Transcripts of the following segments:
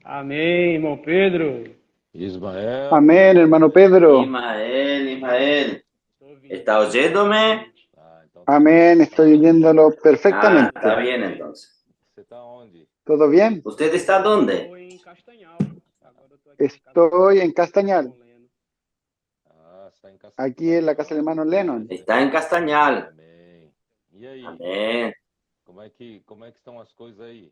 Amém, irmão Pedro. Ismael, Amén, hermano Pedro. Ismael, Estou ouvindo ¿está oyéndome? perfeitamente. então tá bom. Amén, estoy oyéndolo Ah, está perfectamente. bien entonces. Você tá onde? ¿Todo bien? ¿Usted está dónde? Estou em Castanhal. Agora eu estou aqui em casa do Estoy en irmão Castañal, Leno. Ah, você tá em aquí en la casa del Castanhal. hermano Lennon. Está en Castañal. Amém. E aí, Amén. como é que estão as coisas aí?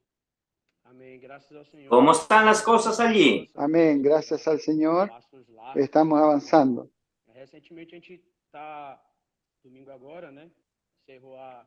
Amém. Graças ao Senhor. ¿Cómo están las cosas allí? Amén, gracias al Señor, Passos largos. estamos avanzando. Recentemente a gente está, domingo agora, né? Encerrou a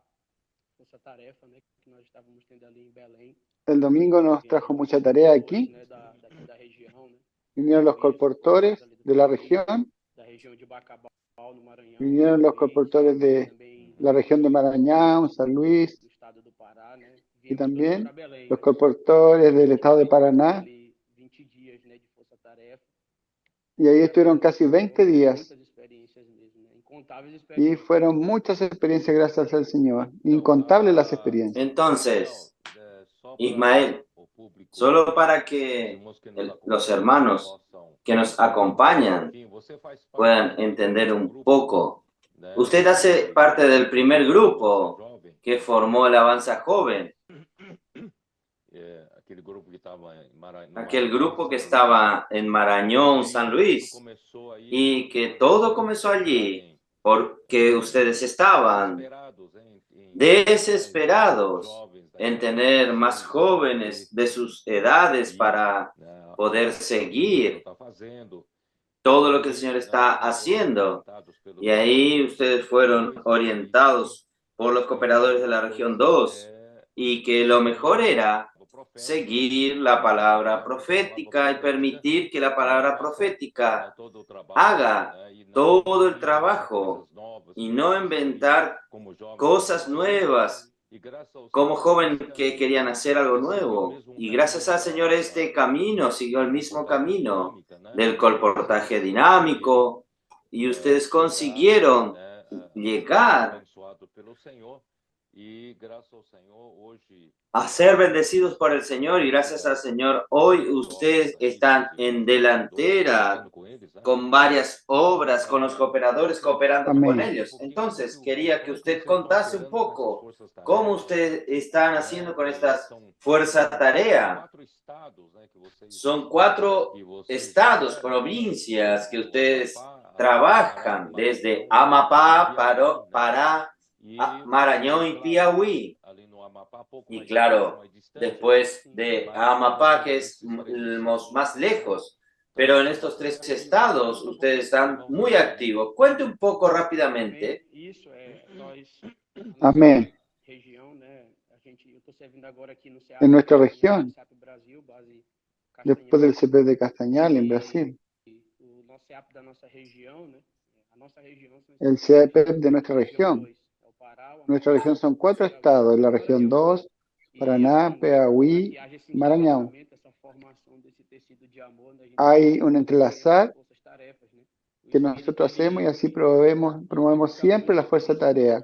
força-tarefa, né? Que nós estávamos tendo ali em Belém. El domingo nos trajo mucha tarea aquí. Né, daqui da região, né? Vinieron los colportores de la región, Da região de Bacabal, no Maranhão. vinieron los colportores de Também la región de Maranhão, San Luis, do estado do Pará, né? y Viemos todos también para Belém, los né? colportores del estado de Paraná. Ali 20 dias, né, de força-tarefa. Y ahí estuvieron casi 20 días. Muitas experiências mesmo, né? Incontáveis Y experiências. fueron muchas experiencias gracias al Señor. Incontables las experiencias. Entonces, Só Ismael, o público, solo para os que irmãos que nos los acompanham hermanos possam, que nos acompañan enfim, você faz parte puedan do entender un grupo, poco. né, Usted hace parte del primer grupo jovem, que formó el Avanza Joven, aquele grupo que estava em aquel Maranhão, grupo que São Luís, estaba en Marañón, San tudo Luis, começou aí y que todo comenzó allí porque ustedes estaban desesperados desesperados jovens, en tener más jóvenes de sus edades para né, poder o que seguir está fazendo. todo lo que el Señor está haciendo. Y ahí ustedes fueron orientados por los cooperadores de la región 2 y que lo mejor era seguir la palabra profética y permitir que la palabra profética haga todo el trabajo y no inventar cosas nuevas como joven que querían hacer algo nuevo. Y gracias al Señor este camino siguió el mismo camino del colportaje dinámico y ustedes consiguieron llegar a ser bendecidos por el Señor y gracias al Señor hoy ustedes están en delantera con varias obras, con los cooperadores, cooperando Amén. con ellos. Entonces, quería que usted contase un poco cómo ustedes están haciendo con estas fuerza tarea. Son 4 estados, provincias que ustedes trabajan desde Amapá, Pará, Maranhão y Piauí. Y claro, después de Amapá, que es más lejos. Pero en estos 3 estados ustedes están muy activos. Cuente un poco rápidamente. Isso nós Amén. região, né? Eu estou servindo agora aqui no En nuestra né, región, CEAP Brasil, base después del Castanhal. CP de Castañal en Brasil, O nosso CEAP da nossa região, né? A nossa região são el CEP de nuestra región. é o Pará, o Nuestra Amapá, región son 4 estados, la región 2, Paraná, Piauí, que haja esse Maranhão. entrelaçamento, essa formação desse tecido de amor, né? A gente Hay un entrelazar forças tarefas, né? que nosotros hacemos y así promovemos siempre la fuerza tarea.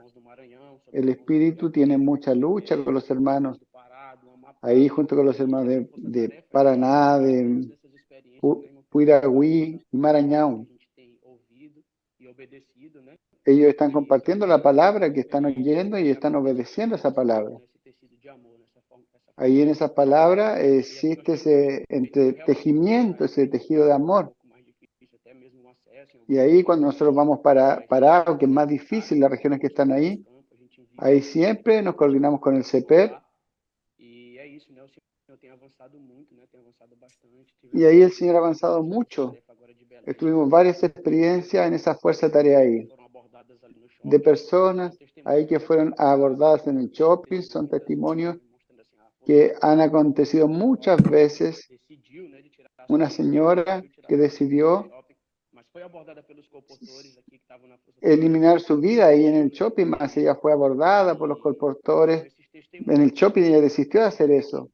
El Espíritu tiene mucha lucha con los hermanos ahí junto con los hermanos de Paraná, de Puirahuí y Maranhão. Ellos están compartiendo la palabra que están oyendo y están obedeciendo esa palabra. Ahí en esa palabra existe ese entretejimiento, ese tejido de amor. Y ahí cuando nosotros vamos para algo que es más difícil, las regiones que están ahí siempre nos coordinamos con el CEPER. Y ahí el Señor ha avanzado mucho. Tuvimos varias experiencias en esa fuerza tarea ahí. De personas ahí que fueron abordadas en el shopping, son testimonios que han acontecido muchas veces. Una señora que decidió eliminar su vida ahí en el shopping, más ella fue abordada por los colportores en el shopping y ella desistió de hacer eso.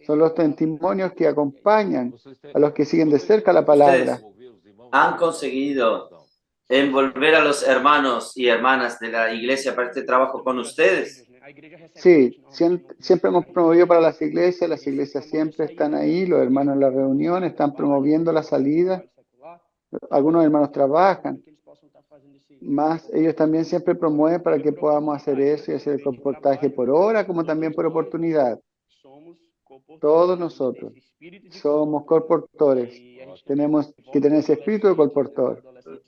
Son los testimonios que acompañan a los que siguen de cerca la palabra. Han conseguido envolver a los hermanos y hermanas de la iglesia para este trabajo con ustedes. Sí, siempre hemos promovido para las iglesias siempre están ahí, los hermanos en la reunión están promoviendo la salida, algunos hermanos trabajan, más ellos también siempre promueven para que podamos hacer eso y hacer el comportaje por hora como también por oportunidad. Todos nosotros somos colportores, tenemos que tener ese espíritu de colportor.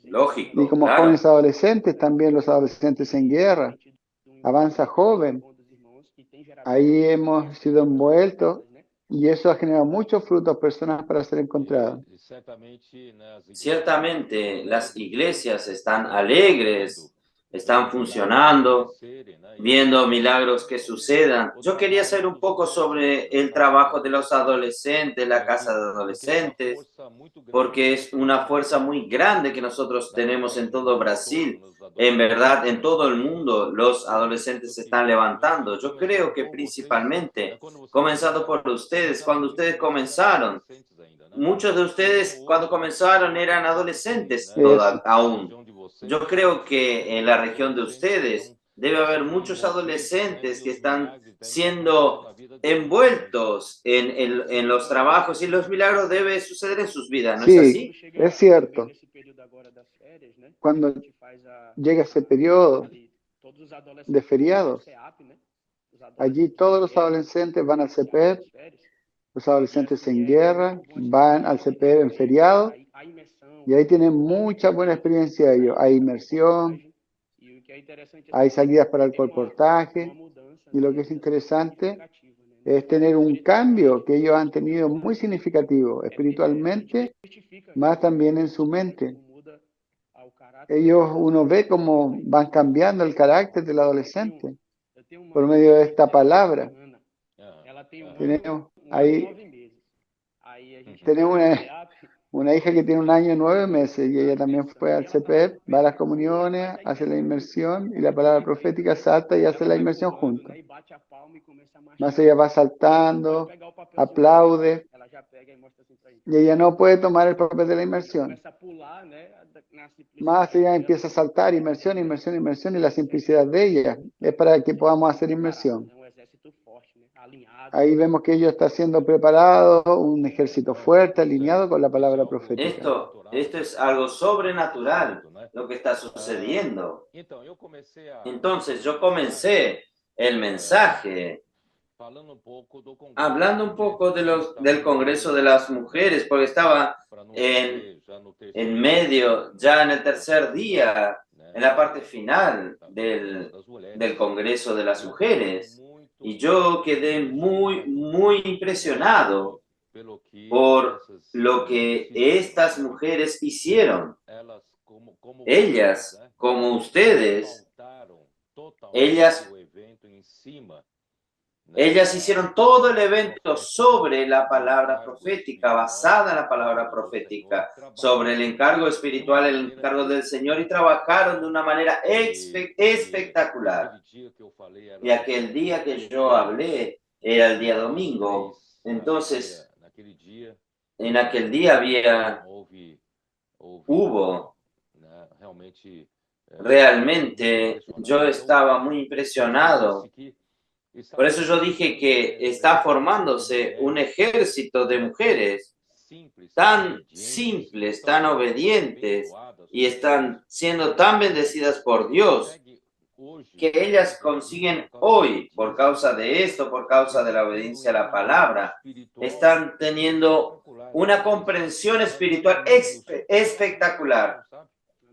Y Lógico, como claro. jóvenes adolescentes, también los adolescentes en guerra, Avanza Joven, ahí hemos sido envueltos y eso ha generado muchos frutos, personas para ser encontradas. Ciertamente las iglesias están alegres, están funcionando, viendo milagros que sucedan. Yo quería saber un poco sobre el trabajo de los adolescentes, la casa de adolescentes, porque es una fuerza muy grande que nosotros tenemos en todo Brasil. En verdad, en todo el mundo, los adolescentes se están levantando. Yo creo que principalmente, comenzando por ustedes, cuando ustedes comenzaron, muchos de ustedes cuando comenzaron eran adolescentes aún. Yo creo que en la región de ustedes debe haber muchos adolescentes que están siendo envueltos en los trabajos y los milagros deben suceder en sus vidas, ¿no es así? Sí, es cierto. Cuando llega ese periodo de feriados, allí todos los adolescentes van al CPEP, los adolescentes en guerra van al CPEP en feriado y ahí tienen mucha buena experiencia ellos. Hay inmersión, hay salidas para el colportaje y lo que es interesante es tener un cambio que ellos han tenido muy significativo espiritualmente, más también en su mente. Ellos, uno ve cómo van cambiando el carácter del adolescente por medio de esta palabra. Tenemos una hija que tiene 1 año y 9 meses y ella también fue al CPEP, va a las comuniones, hace la inmersión y la palabra profética salta y hace la inmersión juntos. Más ella va saltando, aplaude y ella no puede tomar el papel de la inmersión. Más ella empieza a saltar, inmersión, inmersión, inmersión y la simplicidad de ella es para que podamos hacer inmersión. Ahí vemos que ellos están siendo preparados, un ejército fuerte, alineado con la palabra profética. Esto es algo sobrenatural, lo que está sucediendo. Entonces yo comencé el mensaje hablando un poco del Congreso de las Mujeres, porque estaba en medio, ya en el tercer día, en la parte final del Congreso de las Mujeres. Y yo quedé muy, muy impresionado por lo que estas mujeres hicieron. Ellas, como ustedes, ellas hicieron todo el evento sobre la palabra profética, basada en la palabra profética, sobre el encargo espiritual, el encargo del Señor, y trabajaron de una manera espectacular. Y aquel día que yo hablé era el día domingo. Entonces, en aquel día hubo realmente, yo estaba muy impresionado. Por eso yo dije que está formándose un ejército de mujeres tan simples, tan obedientes y están siendo tan bendecidas por Dios que ellas consiguen hoy, por causa de esto, por causa de la obediencia a la palabra, están teniendo una comprensión espiritual espectacular.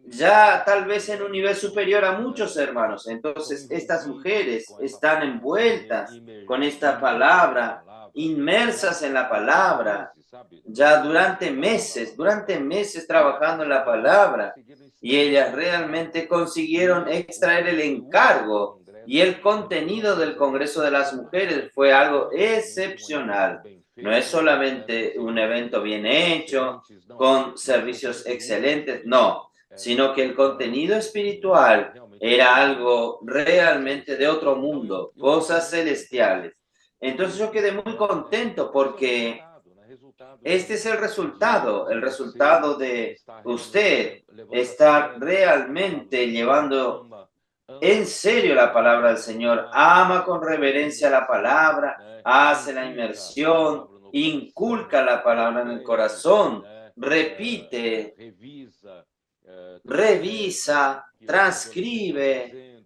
Ya tal vez en un nivel superior a muchos hermanos. Entonces, estas mujeres están envueltas con esta palabra, inmersas en la palabra, ya durante meses trabajando en la palabra, y ellas realmente consiguieron extraer el encargo y el contenido del Congreso de las Mujeres. Fue algo excepcional. No es solamente un evento bien hecho, con servicios excelentes, no, sino que el contenido espiritual era algo realmente de otro mundo, cosas celestiales. Entonces yo quedé muy contento porque este es el resultado de usted estar realmente llevando en serio la palabra del Señor, ama con reverencia la palabra, hace la inmersión, inculca la palabra en el corazón, repite, revisa, transcribe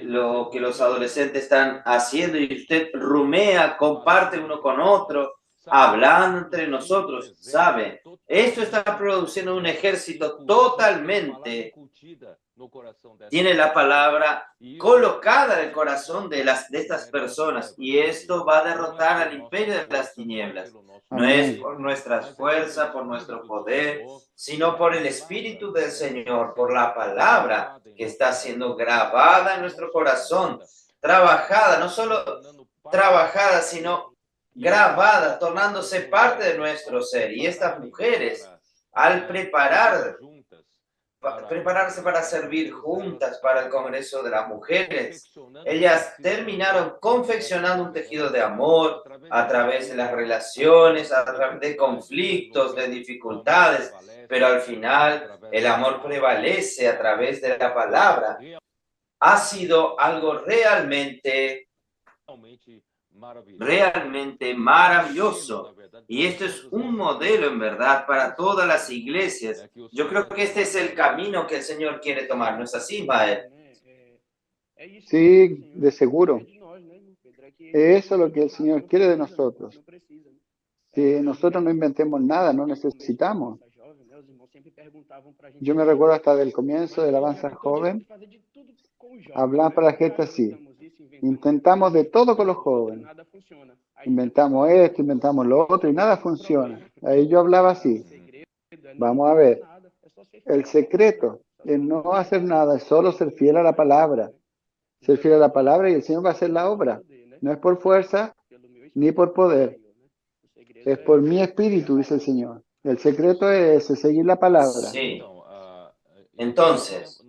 lo que los adolescentes están haciendo y usted rumea, comparte uno con otro, hablando entre nosotros, ¿sabe? Esto está produciendo un ejército totalmente. Tiene la palabra colocada en el corazón de estas personas y esto va a derrotar al imperio de las tinieblas. No es por nuestras fuerzas, por nuestro poder, sino por el Espíritu del Señor, por la palabra que está siendo grabada en nuestro corazón, trabajada, no solo trabajada, sino grabada, tornándose parte de nuestro ser. Y estas mujeres, al prepararse para servir juntas para el Congreso de las Mujeres, ellas terminaron confeccionando un tejido de amor a través de las relaciones, a través de conflictos, de dificultades, pero al final el amor prevalece a través de la palabra. Ha sido algo realmente maravilloso. Y esto es un modelo en verdad para todas las iglesias. Yo creo que este es el camino que el Señor quiere tomar, ¿no es así, Ismael? Sí, de seguro. Eso es lo que el Señor quiere de nosotros. Que nosotros no inventemos nada, no necesitamos. Yo me recuerdo hasta del comienzo de la Alabanza Joven, hablan para la gente así. Intentamos de todo con los jóvenes. Inventamos esto, inventamos lo otro y nada funciona. Ahí yo hablaba así. Vamos a ver. El secreto es no hacer nada, es solo ser fiel a la palabra. Ser fiel a la palabra y el Señor va a hacer la obra. No es por fuerza ni por poder. Es por mi espíritu, dice el Señor. El secreto es seguir la palabra. Sí. Entonces,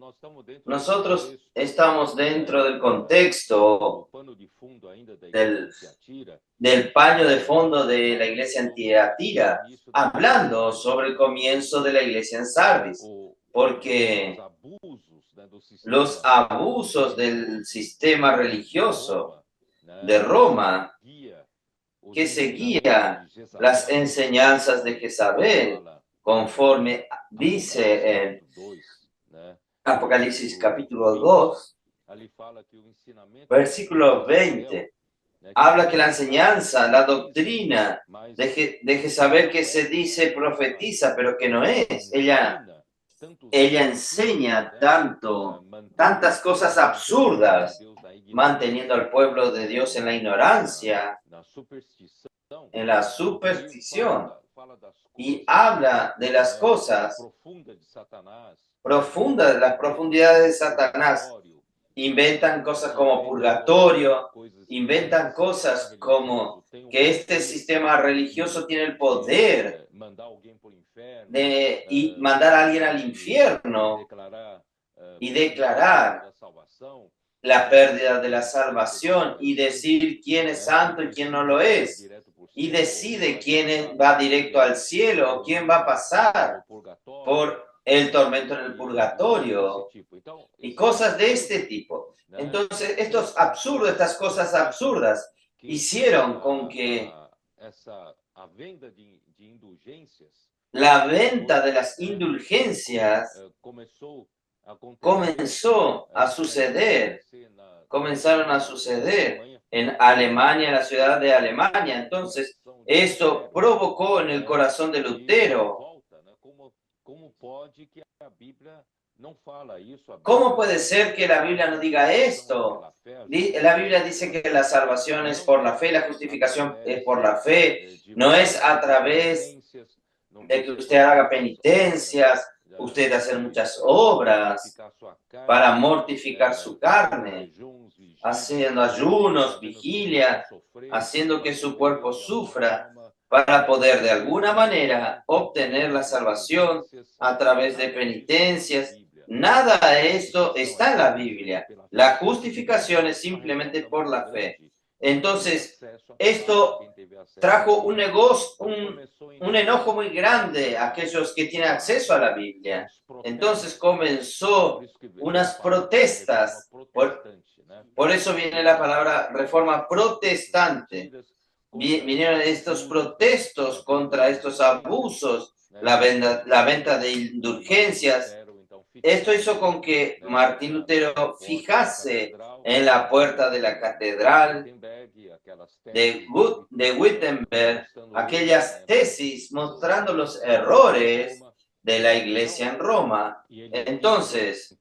nosotros estamos dentro del contexto del paño de fondo de la iglesia en Tiatira, hablando sobre el comienzo de la iglesia en Sardis, porque los abusos del sistema religioso de Roma, que seguía las enseñanzas de Jezabel, conforme dice en Apocalipsis capítulo 2, versículo 20, habla que la enseñanza, la doctrina de Jezabel que se dice profetiza, pero que no es. Ella enseña tantas cosas absurdas, manteniendo al pueblo de Dios en la ignorancia, en la superstición, y habla de las cosas profundas, de las profundidades de Satanás. Inventan cosas como purgatorio, inventan cosas como que este sistema religioso tiene el poder de mandar a alguien al infierno y declarar la pérdida de la salvación y decir quién es santo y quién no lo es. Y decide quién va directo al cielo o quién va a pasar por el tormento en el purgatorio y cosas de este tipo. Entonces, estas cosas absurdas hicieron con que la venta de las indulgencias comenzaron a suceder en Alemania, en la ciudad de Alemania. Entonces, esto provocó en el corazón de Lutero. ¿Cómo puede ser que la Biblia no diga esto? La Biblia dice que la salvación es por la fe, la justificación es por la fe, no es a través de que usted haga penitencias, usted hacer muchas obras para mortificar su carne, haciendo ayunos, vigilia, haciendo que su cuerpo sufra para poder de alguna manera obtener la salvación a través de penitencias. Nada de esto está en la Biblia. La justificación es simplemente por la fe. Entonces, esto trajo un negocio, un enojo muy grande a aquellos que tienen acceso a la Biblia. Entonces comenzó unas protestas. Por eso viene la palabra reforma protestante. Vinieron estos protestos contra estos abusos, la venta de indulgencias. Esto hizo con que Martín Lutero fijase en la puerta de la catedral de Wittenberg aquellas tesis mostrando los errores de la iglesia en Roma. Entonces,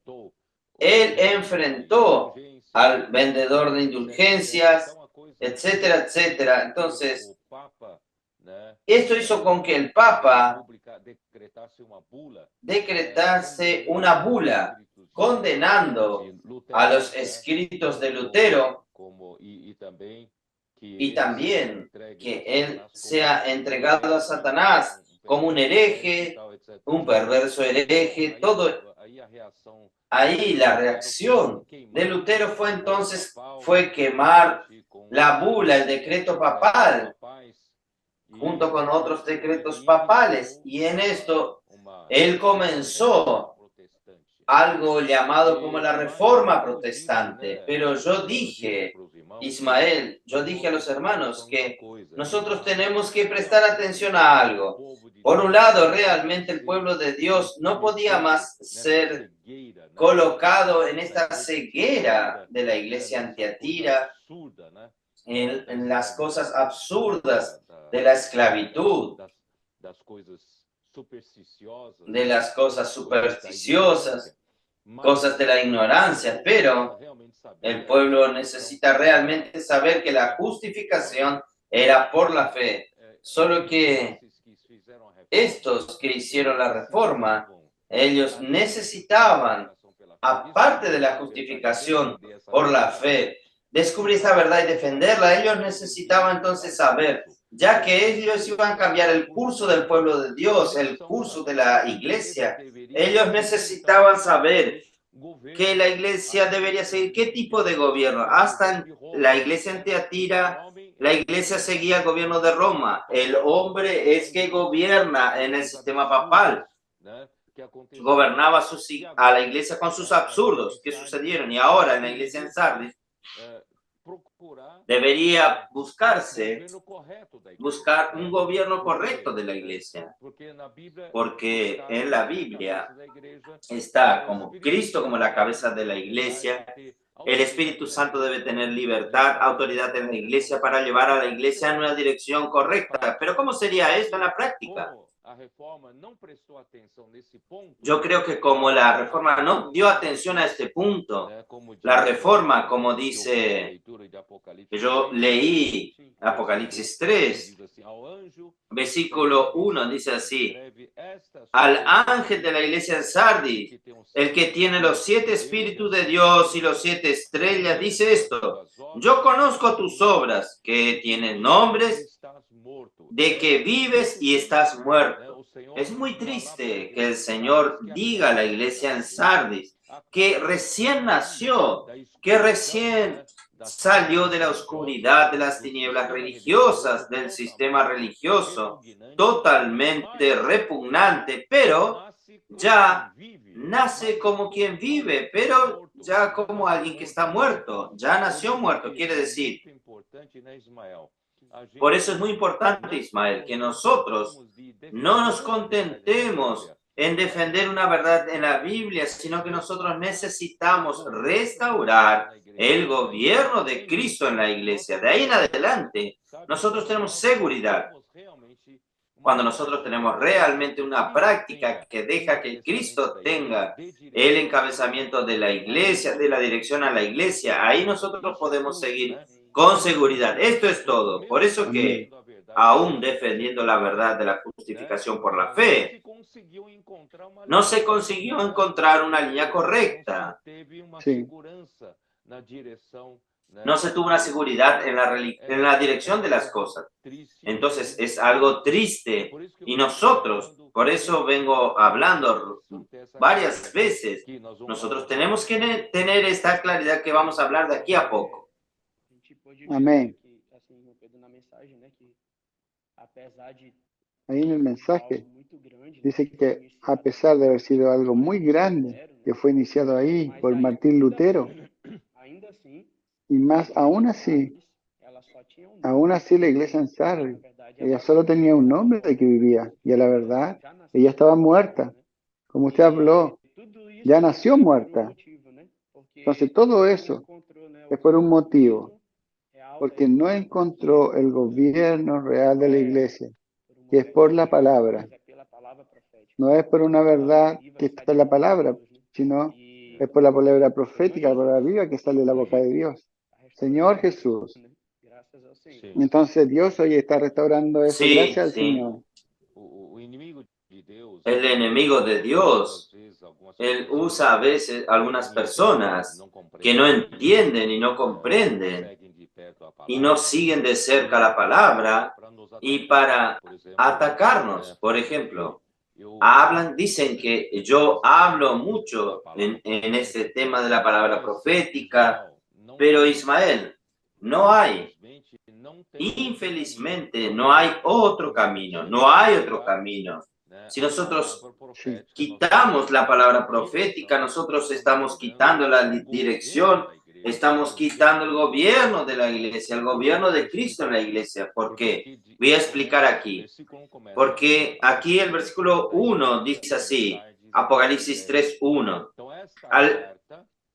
él enfrentó al vendedor de indulgencias, etcétera, etcétera. Entonces, esto hizo con que el Papa decretase una bula condenando a los escritos de Lutero y también que él sea entregado a Satanás como un hereje, un perverso hereje, todo. Ahí la reacción de Lutero fue quemar la bula, el decreto papal, junto con otros decretos papales. Y en esto, él comenzó algo llamado como la Reforma Protestante. Pero yo dije, Ismael, yo dije a los hermanos que nosotros tenemos que prestar atención a algo. Por un lado, realmente el pueblo de Dios no podía más ser colocado en esta ceguera de la iglesia en Tiatira, en las cosas absurdas de la esclavitud, de las cosas supersticiosas, cosas de la ignorancia, pero el pueblo necesita realmente saber que la justificación era por la fe. Solo que estos que hicieron la reforma, ellos necesitaban, aparte de la justificación por la fe, descubrir esa verdad y defenderla. Ellos necesitaban entonces saber, ya que ellos iban a cambiar el curso del pueblo de Dios, el curso de la iglesia, ellos necesitaban saber que la iglesia debería seguir qué tipo de gobierno. Hasta en la iglesia en Tiatira, la iglesia seguía el gobierno de Roma. El hombre es que gobierna en el sistema papal. Gobernaba a la iglesia con sus absurdos que sucedieron. Y ahora en la iglesia en Sardis debería buscar un gobierno correcto de la iglesia, porque en la Biblia está como Cristo como la cabeza de la iglesia. El Espíritu Santo debe tener libertad, autoridad en la iglesia para llevar a la iglesia en una dirección correcta. Pero ¿cómo sería esto en la práctica? Yo creo que como la reforma no dio atención a este punto, la reforma, como dice, que yo leí Apocalipsis 3, versículo 1, dice así: al ángel de la iglesia en Sardis, el que tiene los 7 espíritus de Dios y los 7 estrellas, dice esto: yo conozco tus obras, que tienen nombres, de que vives y estás muerto. Es muy triste que el Señor diga a la iglesia en Sardis que recién nació, que recién salió de la oscuridad, de las tinieblas religiosas, del sistema religioso, totalmente repugnante, pero ya nace como quien vive, pero ya como alguien que está muerto, ya nació muerto, quiere decir. Por eso es muy importante, Ismael, que nosotros no nos contentemos en defender una verdad en la Biblia, sino que nosotros necesitamos restaurar el gobierno de Cristo en la iglesia. De ahí en adelante, nosotros tenemos seguridad. Cuando nosotros tenemos realmente una práctica que deja que Cristo tenga el encabezamiento de la iglesia, de la dirección a la iglesia, ahí nosotros podemos seguir con seguridad. Esto es todo. Por eso que, aún defendiendo la verdad de la justificación por la fe, no se consiguió encontrar una línea correcta. Sí. No se tuvo una seguridad en la dirección de las cosas. Entonces es algo triste. Y nosotros, por eso vengo hablando varias veces, nosotros tenemos que tener esta claridad que vamos a hablar de aquí a poco. Amén. Ahí en el mensaje dice que a pesar de haber sido algo muy grande que fue iniciado ahí por Martín Lutero, y más aún así la iglesia en Sardi, ella solo tenía un nombre de que vivía, y a la verdad, ella estaba muerta, como usted habló, ya nació muerta. Entonces todo eso es por un motivo, porque no encontró el gobierno real de la iglesia, que es por la palabra. No es por una verdad que está en la palabra, sino es por la palabra profética, la palabra viva que sale de la boca de Dios. Señor Jesús. Sí. Entonces Dios hoy está restaurando eso. Sí, Gracias al sí. Señor. El enemigo de Dios, él usa a veces algunas personas que no entienden y no comprenden y no siguen de cerca la palabra y para atacarnos, por ejemplo. Dicen que yo hablo mucho en este tema de la palabra profética, pero Ismael, no hay, infelizmente, no hay otro camino, no hay otro camino. Si nosotros quitamos la palabra profética, nosotros estamos quitando la dirección, estamos quitando el gobierno de la iglesia, el gobierno de Cristo en la iglesia. ¿Por qué? Voy a explicar aquí. Porque aquí el versículo 1 dice así, Apocalipsis 3:1.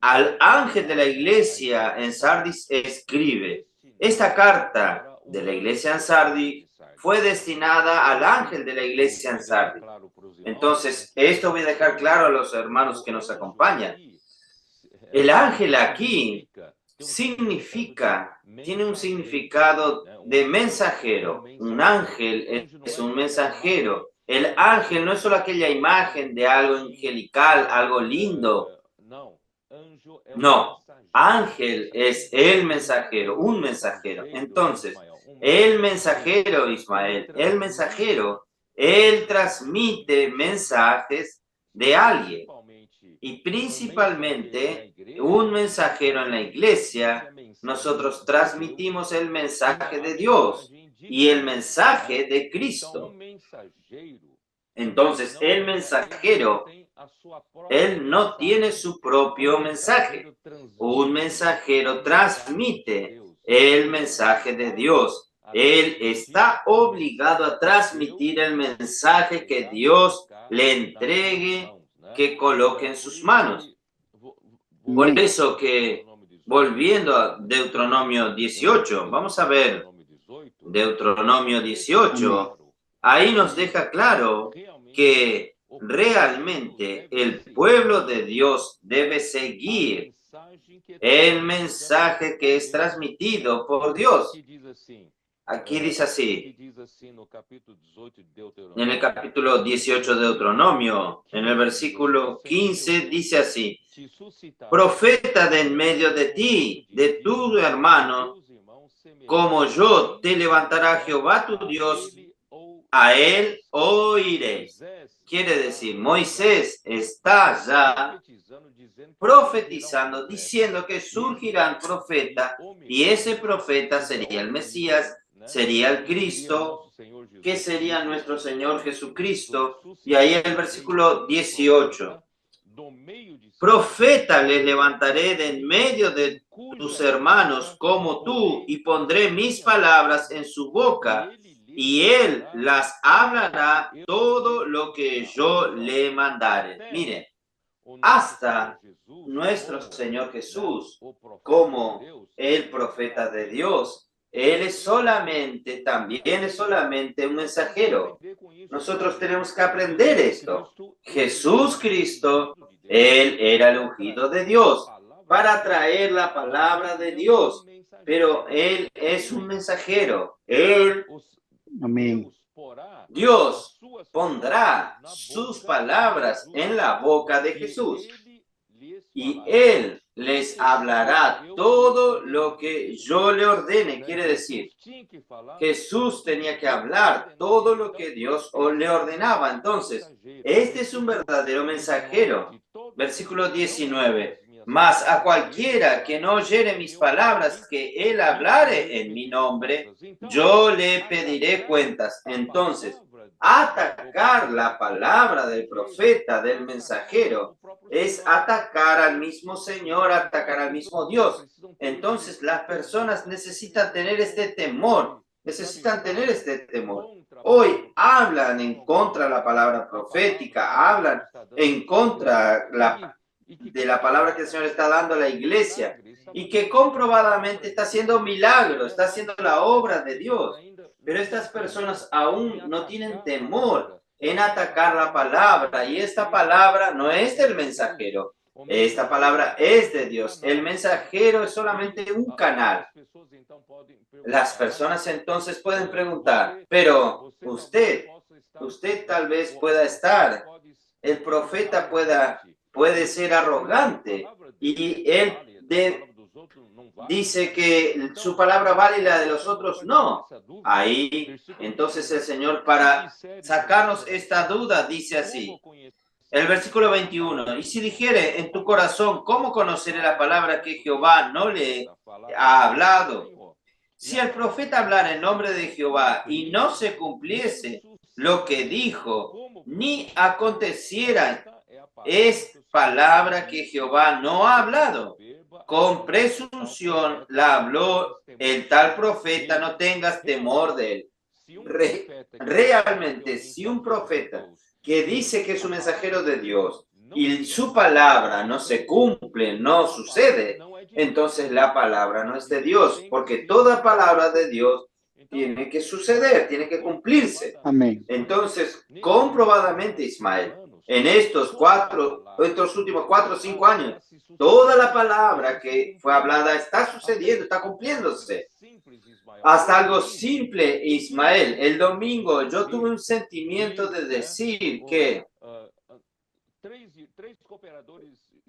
Al ángel de la iglesia en Sardis escribe, esta carta de la iglesia en Sardis fue destinada al ángel de la iglesia en Sardis. Entonces, esto voy a dejar claro a los hermanos que nos acompañan. El ángel aquí tiene un significado de mensajero. Un ángel es un mensajero. El ángel no es solo aquella imagen de algo angelical, algo lindo. No, ángel es el mensajero, un mensajero. Entonces, el mensajero, Ismael, el mensajero, él transmite mensajes de alguien. Y principalmente, un mensajero en la iglesia, nosotros transmitimos el mensaje de Dios y el mensaje de Cristo. Entonces, el mensajero, él no tiene su propio mensaje. Un mensajero transmite el mensaje de Dios. Él está obligado a transmitir el mensaje que Dios le entregue, que coloque en sus manos. Por eso que, volviendo a Deuteronomio 18, vamos a ver Deuteronomio 18, ahí nos deja claro que realmente el pueblo de Dios debe seguir el mensaje que es transmitido por Dios. Aquí dice así, en el capítulo 18 de Deuteronomio, en el versículo 15, dice así, profeta de en medio de ti, de tu hermano, como yo te levantará Jehová tu Dios, a él oiréis. Quiere decir, Moisés está ya profetizando, diciendo que surgirá un profeta y ese profeta sería el Mesías, sería el Cristo, que sería nuestro Señor Jesucristo. Y ahí en el versículo 18, profeta les levantaré de en medio de tus hermanos como tú y pondré mis palabras en su boca y él las hablará todo lo que yo le mandare. Miren, hasta nuestro Señor Jesús, como el profeta de Dios, él también es solamente un mensajero. Nosotros tenemos que aprender esto. Jesús Cristo, él era el ungido de Dios para traer la palabra de Dios, pero él es un mensajero. Amén. Dios pondrá sus palabras en la boca de Jesús y él les hablará todo lo que yo le ordene. Quiere decir, Jesús tenía que hablar todo lo que Dios le ordenaba. Entonces, este es un verdadero mensajero. Versículo 19. Mas a cualquiera que no oyere mis palabras, que él hablare en mi nombre, yo le pediré cuentas. Entonces, atacar la palabra del profeta, del mensajero, es atacar al mismo Señor, atacar al mismo Dios. Entonces, las personas necesitan tener este temor, Hoy hablan en contra de la palabra profética, hablan en contra de la palabra que el Señor está dando a la iglesia y que comprobadamente está haciendo milagros, está haciendo la obra de Dios. Pero estas personas aún no tienen temor en atacar la palabra, y esta palabra no es del mensajero, esta palabra es de Dios. El mensajero es solamente un canal. Las personas entonces pueden preguntar, pero usted tal vez pueda estar, el profeta puede ser arrogante y él dice que su palabra vale y la de los otros no. Ahí, entonces el Señor, para sacarnos esta duda, dice así, el versículo 21, y si dijere en tu corazón, ¿cómo conoceré la palabra que Jehová no le ha hablado? Si el profeta hablara en nombre de Jehová y no se cumpliese lo que dijo, ni aconteciera, es palabra que Jehová no ha hablado. Con presunción la habló el tal profeta, no tengas temor de él. Realmente, si un profeta que dice que es un mensajero de Dios y su palabra no se cumple, no sucede, entonces la palabra no es de Dios, porque toda palabra de Dios tiene que suceder, tiene que cumplirse. Amén. Entonces, comprobadamente, Ismael, en estos últimos 4 o 5 años, toda la palabra que fue hablada está sucediendo, está cumpliéndose. Hasta algo simple, Ismael. El domingo yo tuve un sentimiento de decir que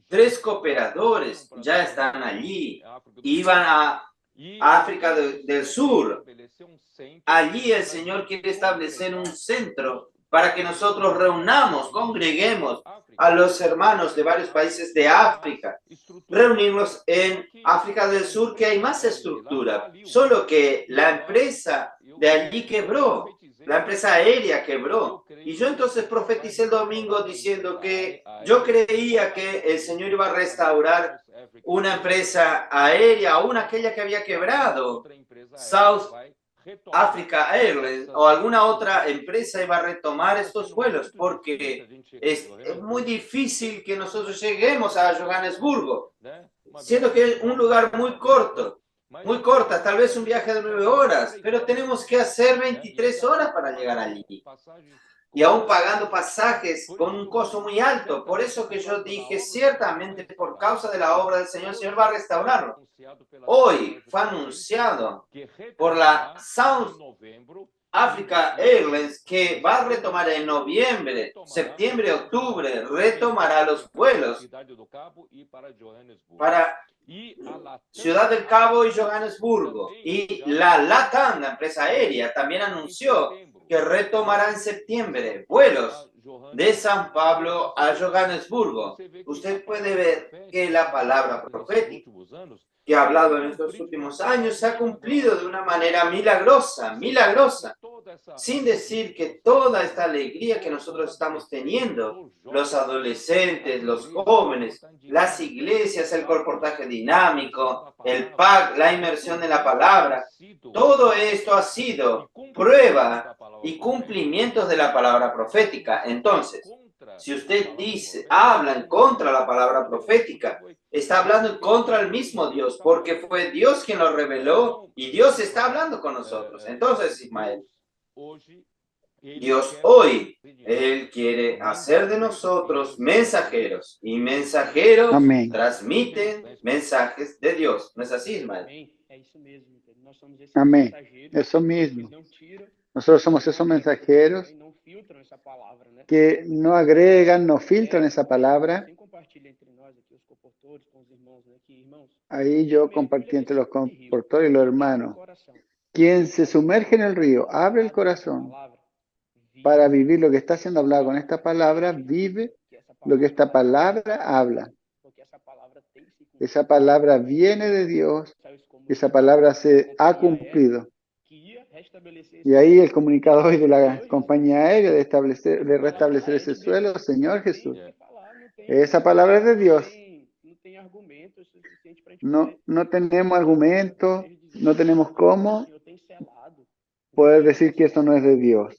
3 cooperadores ya están allí, iban a África del Sur. Allí el Señor quiere establecer un centro para que nosotros reunamos, congreguemos a los hermanos de varios países de África, reunirnos en África del Sur, que hay más estructura, solo que la empresa de allí quebró, la empresa aérea quebró. Y yo entonces profeticé el domingo diciendo que yo creía que el Señor iba a restaurar una empresa aérea, aún aquella que había quebrado, South Africa Airlines o alguna otra empresa iba a retomar estos vuelos, porque es muy difícil que nosotros lleguemos a Johannesburgo, siendo que es un lugar muy corta, tal vez un viaje de 9 horas, pero tenemos que hacer 23 horas para llegar allí. Y aún pagando pasajes con un costo muy alto. Por eso que yo dije, ciertamente por causa de la obra del Señor, el Señor va a restaurarlo. Hoy fue anunciado por la South Africa Airlines que va a retomar en noviembre, septiembre, octubre, retomará los vuelos para Ciudad del Cabo y Johannesburgo. Y la LATAM, la empresa aérea, también anunció que retomará en septiembre vuelos de San Pablo a Johannesburgo. Usted puede ver que la palabra profética que ha hablado en estos últimos años se ha cumplido de una manera milagrosa, sin decir que toda esta alegría que nosotros estamos teniendo, los adolescentes, los jóvenes, las iglesias, el colportaje dinámico, el PAC, la inmersión en la palabra, todo esto ha sido prueba y cumplimientos de la palabra profética. Entonces, si usted habla en contra de la palabra profética, está hablando en contra del mismo Dios, porque fue Dios quien lo reveló y Dios está hablando con nosotros. Entonces, Ismael, Dios hoy, Él quiere hacer de nosotros mensajeros, y mensajeros Amén. transmiten mensajes de Dios. ¿No es así, Ismael? Amén. Eso mismo. Nosotros somos esos mensajeros que no agregan, no filtran esa palabra. Ahí yo compartí entre los comportadores y los hermanos. Quien se sumerge en el río, abre el corazón para vivir lo que está siendo hablado con esta palabra, vive lo que esta palabra habla. Esa palabra viene de Dios, esa palabra se ha cumplido. Y ahí el comunicado hoy de la compañía aérea de restablecer ese suelo, Señor Jesús. Esa palabra es de Dios. No tenemos argumentos, no tenemos cómo poder decir que eso no es de Dios.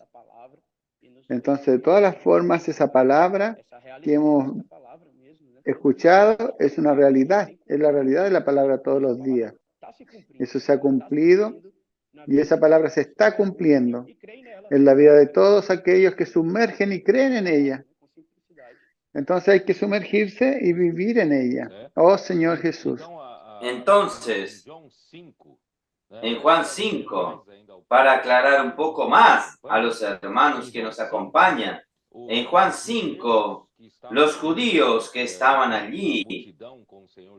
Entonces, de todas las formas, esa palabra que hemos escuchado es una realidad, es la realidad de la palabra todos los días. Eso se ha cumplido y esa palabra se está cumpliendo en la vida de todos aquellos que sumergen y creen en ella. Entonces hay que sumergirse y vivir en ella. Oh Señor Jesús. Entonces, en Juan 5, para aclarar un poco más a los hermanos que nos acompañan, en Juan 5, los judíos que estaban allí,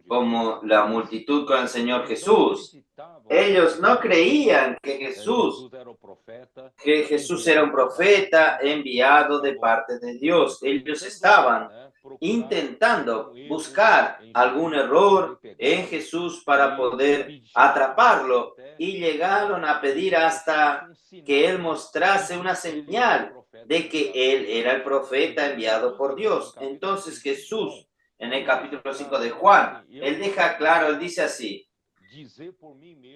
como la multitud con el Señor Jesús, ellos no creían que Jesús era un profeta enviado de parte de Dios. Ellos estaban intentando buscar algún error en Jesús para poder atraparlo y llegaron a pedir hasta que Él mostrase una señal de que Él era el profeta enviado por Dios. Entonces Jesús, en el capítulo 5 de Juan, Él deja claro, Él dice así: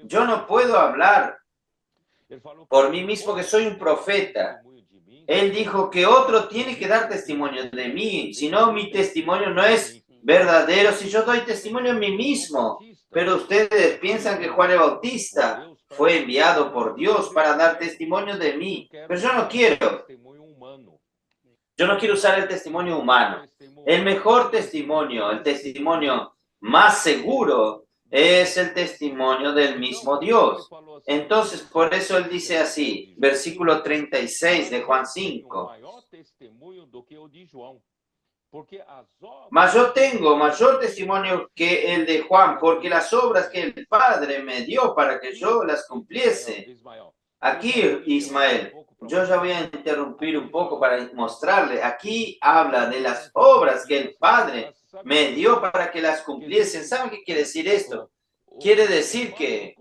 yo no puedo hablar por mí mismo que soy un profeta. Él dijo que otro tiene que dar testimonio de mí, si no mi testimonio no es verdadero, si yo doy testimonio en mí mismo. Pero ustedes piensan que Juan el Bautista fue enviado por Dios para dar testimonio de mí, pero yo no quiero. Yo no quiero usar el testimonio humano. El mejor testimonio, el testimonio más seguro, es el testimonio del mismo Dios. Entonces, por eso él dice así, versículo 36 de Juan 5. Mas yo tengo mayor testimonio que el de Juan, porque las obras que el Padre me dio para que yo las cumpliese. Aquí, Ismael, yo ya voy a interrumpir un poco para mostrarle. Aquí habla de las obras que el Padre me dio para que las cumpliesen. ¿Saben qué quiere decir esto? Quiere decir que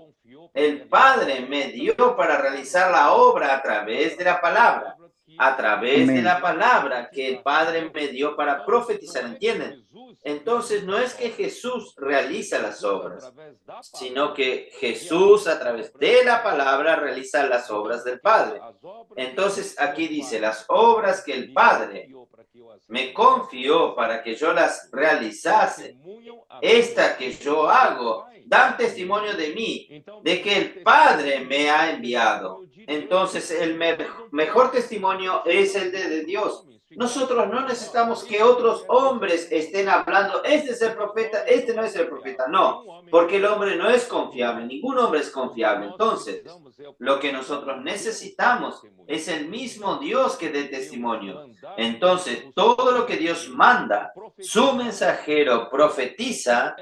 el Padre me dio para realizar la obra a través de la palabra. A través de la palabra que el Padre me dio para profetizar, ¿entienden? Entonces no es que Jesús realiza las obras, sino que Jesús a través de la palabra realiza las obras del Padre. Entonces aquí dice, las obras que el Padre me confió para que yo las realizase, esta que yo hago, dan testimonio de mí, de que el Padre me ha enviado. Entonces el mejor testimonio es el de Dios. Nosotros no necesitamos que otros hombres estén hablando, este es el profeta, este no es el profeta. No, porque el hombre no es confiable, ningún hombre es confiable. Entonces, lo que nosotros necesitamos es el mismo Dios que dé testimonio. Entonces, todo lo que Dios manda, su mensajero profetiza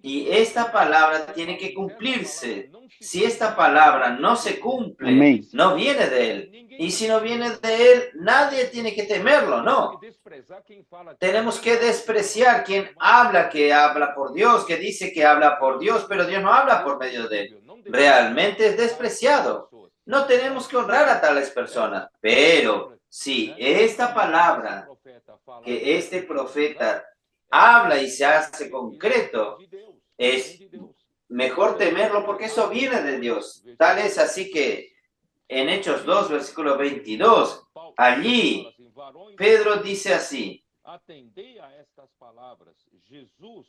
y esta palabra tiene que cumplirse. Si esta palabra no se cumple, Amén. no viene de Él. Y si no viene de Él, nadie tiene que temerlo, no. Tenemos que despreciar quien habla que habla por Dios, que dice que habla por Dios, pero Dios no habla por medio de Él. Realmente es despreciado. No tenemos que honrar a tales personas. Pero si esta palabra que este profeta habla y se hace concreto, es mejor temerlo porque eso viene de Dios. Tal es así que en Hechos 2, versículo 22, allí Pedro dice así: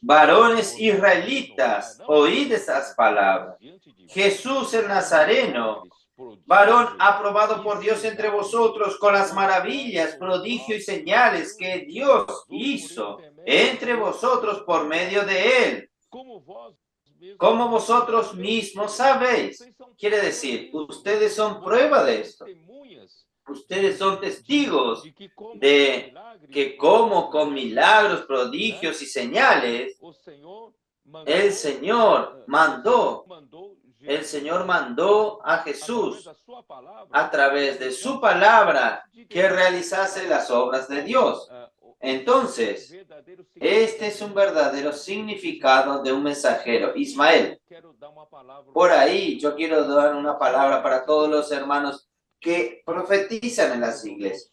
varones israelitas, oíd estas palabras. Jesús el Nazareno, varón aprobado por Dios entre vosotros con las maravillas, prodigios y señales que Dios hizo entre vosotros por medio de él, como vosotros mismos sabéis. Quiere decir, ustedes son prueba de esto. Ustedes son testigos de que como con milagros, prodigios y señales, el Señor mandó a Jesús a través de su palabra que realizase las obras de Dios. Entonces, este es un verdadero significado de un mensajero. Ismael, por ahí yo quiero dar una palabra para todos los hermanos que profetizan en las iglesias.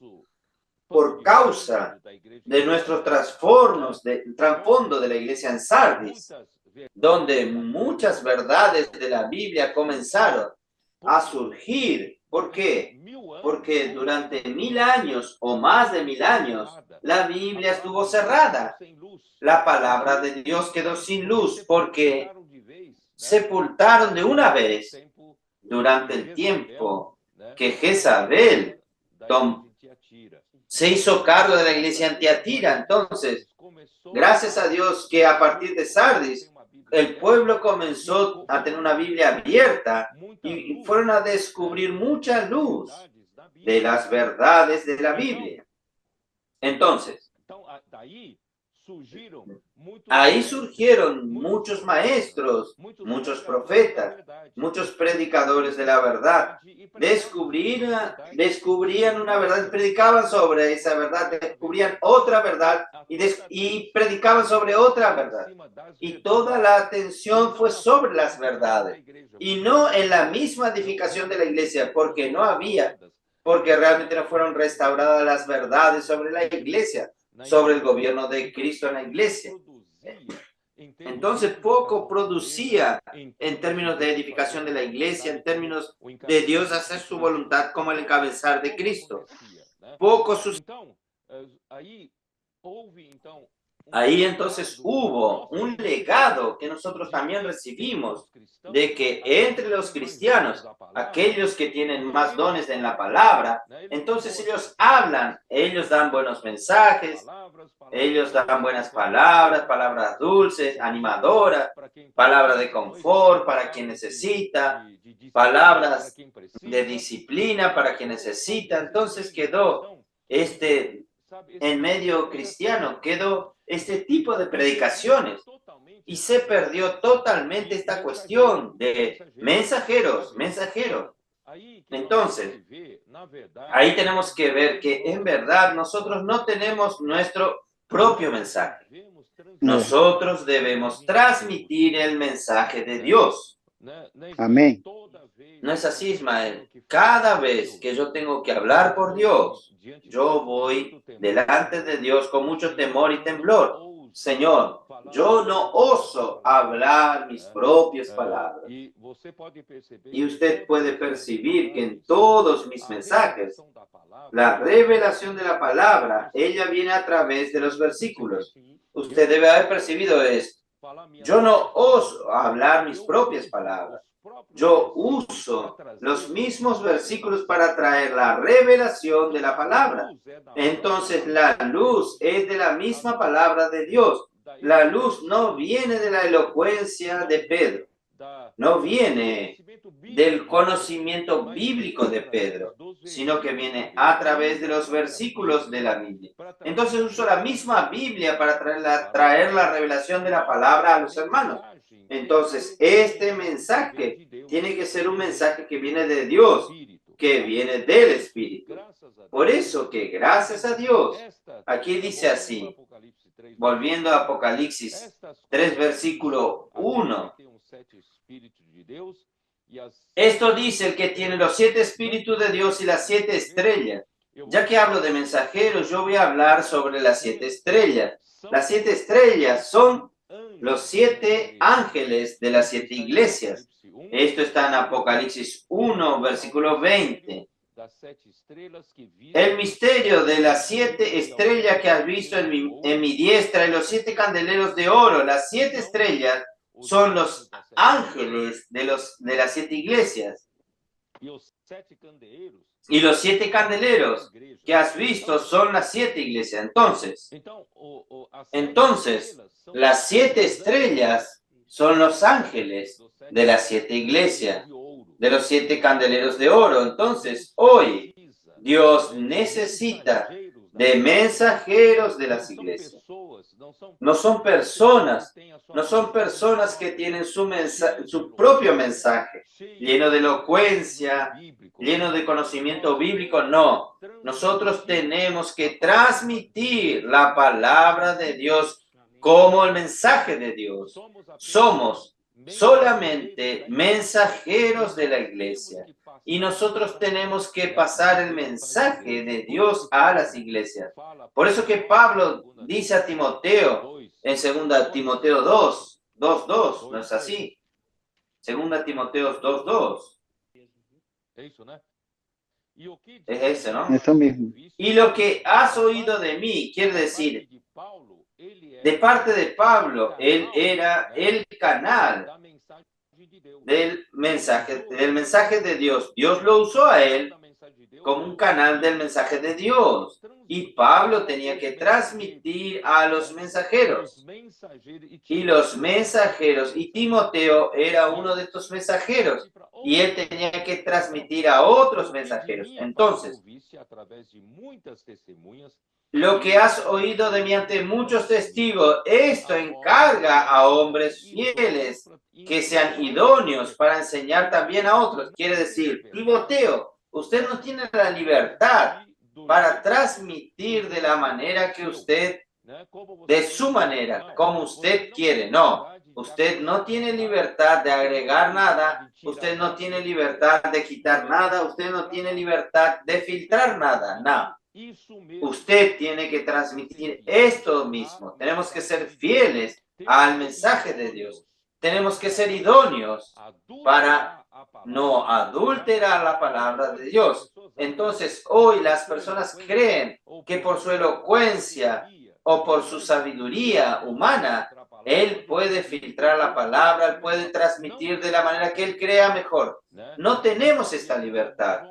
Por causa de nuestros trasfondo de la iglesia en Sardis, donde muchas verdades de la Biblia comenzaron a surgir. ¿Por qué? Porque durante 1000 años o más de 1000 años, la Biblia estuvo cerrada. La palabra de Dios quedó sin luz porque sepultaron de una vez durante el tiempo que Jezabel se hizo cargo de la iglesia en Tiatira. Entonces, gracias a Dios que a partir de Sardis, el pueblo comenzó a tener una Biblia abierta y fueron a descubrir mucha luz de las verdades de la Biblia. Entonces, ahí surgieron muchos maestros, muchos profetas, muchos predicadores de la verdad. Descubrían una verdad, predicaban sobre esa verdad, descubrían otra verdad y predicaban sobre otra verdad. Y toda la atención fue sobre las verdades y no en la misma edificación de la iglesia, porque realmente no fueron restauradas las verdades sobre la iglesia, sobre el gobierno de Cristo en la iglesia. Entonces poco producía en términos de edificación de la iglesia, en términos de Dios hacer su voluntad como el encabezar de Cristo. Poco sucedió. Ahí entonces hubo un legado que nosotros también recibimos, de que entre los cristianos, aquellos que tienen más dones en la palabra, entonces ellos hablan, ellos dan buenos mensajes, ellos dan buenas palabras, palabras dulces, animadoras, palabras de confort para quien necesita, palabras de disciplina para quien necesita. Entonces quedó en medio cristiano, quedó este tipo de predicaciones y se perdió totalmente esta cuestión de mensajeros. Entonces, ahí tenemos que ver que en verdad nosotros no tenemos nuestro propio mensaje. Nosotros debemos transmitir el mensaje de Dios. Amén. ¿No es así, Ismael? Cada vez que yo tengo que hablar por Dios, yo voy delante de Dios con mucho temor y temblor. Señor, yo no oso hablar mis propias palabras. Y usted puede percibir que en todos mis mensajes, la revelación de la palabra, ella viene a través de los versículos. Usted debe haber percibido esto. Yo no oso hablar mis propias palabras. Yo uso los mismos versículos para traer la revelación de la palabra. Entonces la luz es de la misma palabra de Dios. La luz no viene de la elocuencia de Pedro. No viene del conocimiento bíblico de Pedro, sino que viene a través de los versículos de la Biblia. Entonces uso la misma Biblia para traer la revelación de la palabra a los hermanos. Entonces, este mensaje tiene que ser un mensaje que viene de Dios, que viene del Espíritu. Por eso que, gracias a Dios, aquí dice así, volviendo a Apocalipsis 3, versículo 1. Esto dice el que tiene los 7 espíritus de Dios y las 7 estrellas. Ya que hablo de mensajeros, yo voy a hablar sobre las 7 estrellas. Las 7 estrellas son los 7 ángeles de las 7 iglesias. Esto está en Apocalipsis 1, versículo 20. El misterio de las 7 estrellas que has visto en mi diestra y los 7 candeleros de oro. Las 7 estrellas son los ángeles de las 7 iglesias. Y los 7 candeleros que has visto son las 7 iglesias. Entonces, las 7 estrellas son los ángeles de las 7 iglesias, de los 7 candeleros de oro. Entonces, hoy Dios necesita de mensajeros de las iglesias, no son personas que tienen su propio mensaje, lleno de elocuencia, lleno de conocimiento bíblico. No, nosotros tenemos que transmitir la palabra de Dios como el mensaje de Dios. Somos solamente mensajeros de la iglesia y nosotros tenemos que pasar el mensaje de Dios a las iglesias. Por eso que Pablo dice a Timoteo en 2 Timoteo 2:2, ¿no es así? 2 Timoteo 2:2. Es ese, ¿no? Eso mismo. Y lo que has oído de mí, quiere decir, de parte de Pablo, él era el canal del mensaje de Dios. Dios lo usó a él como un canal del mensaje de Dios. Y Pablo tenía que transmitir a los mensajeros. Y los mensajeros, y Timoteo era uno de estos mensajeros. Y él tenía que transmitir a otros mensajeros. Entonces, lo que has oído de mí ante muchos testigos, esto encarga a hombres fieles que sean idóneos para enseñar también a otros. Quiere decir, Timoteo, usted no tiene la libertad para transmitir de la manera que usted, de su manera, como usted quiere. No, usted no tiene libertad de agregar nada, usted no tiene libertad de quitar nada, usted no tiene libertad de filtrar nada, no. Usted tiene que transmitir esto mismo. Tenemos que ser fieles al mensaje de Dios. Tenemos que ser idóneos para no adulterar la palabra de Dios. Entonces, hoy las personas creen que por su elocuencia o por su sabiduría humana, él puede filtrar la palabra, él puede transmitir de la manera que él crea mejor. No tenemos esta libertad.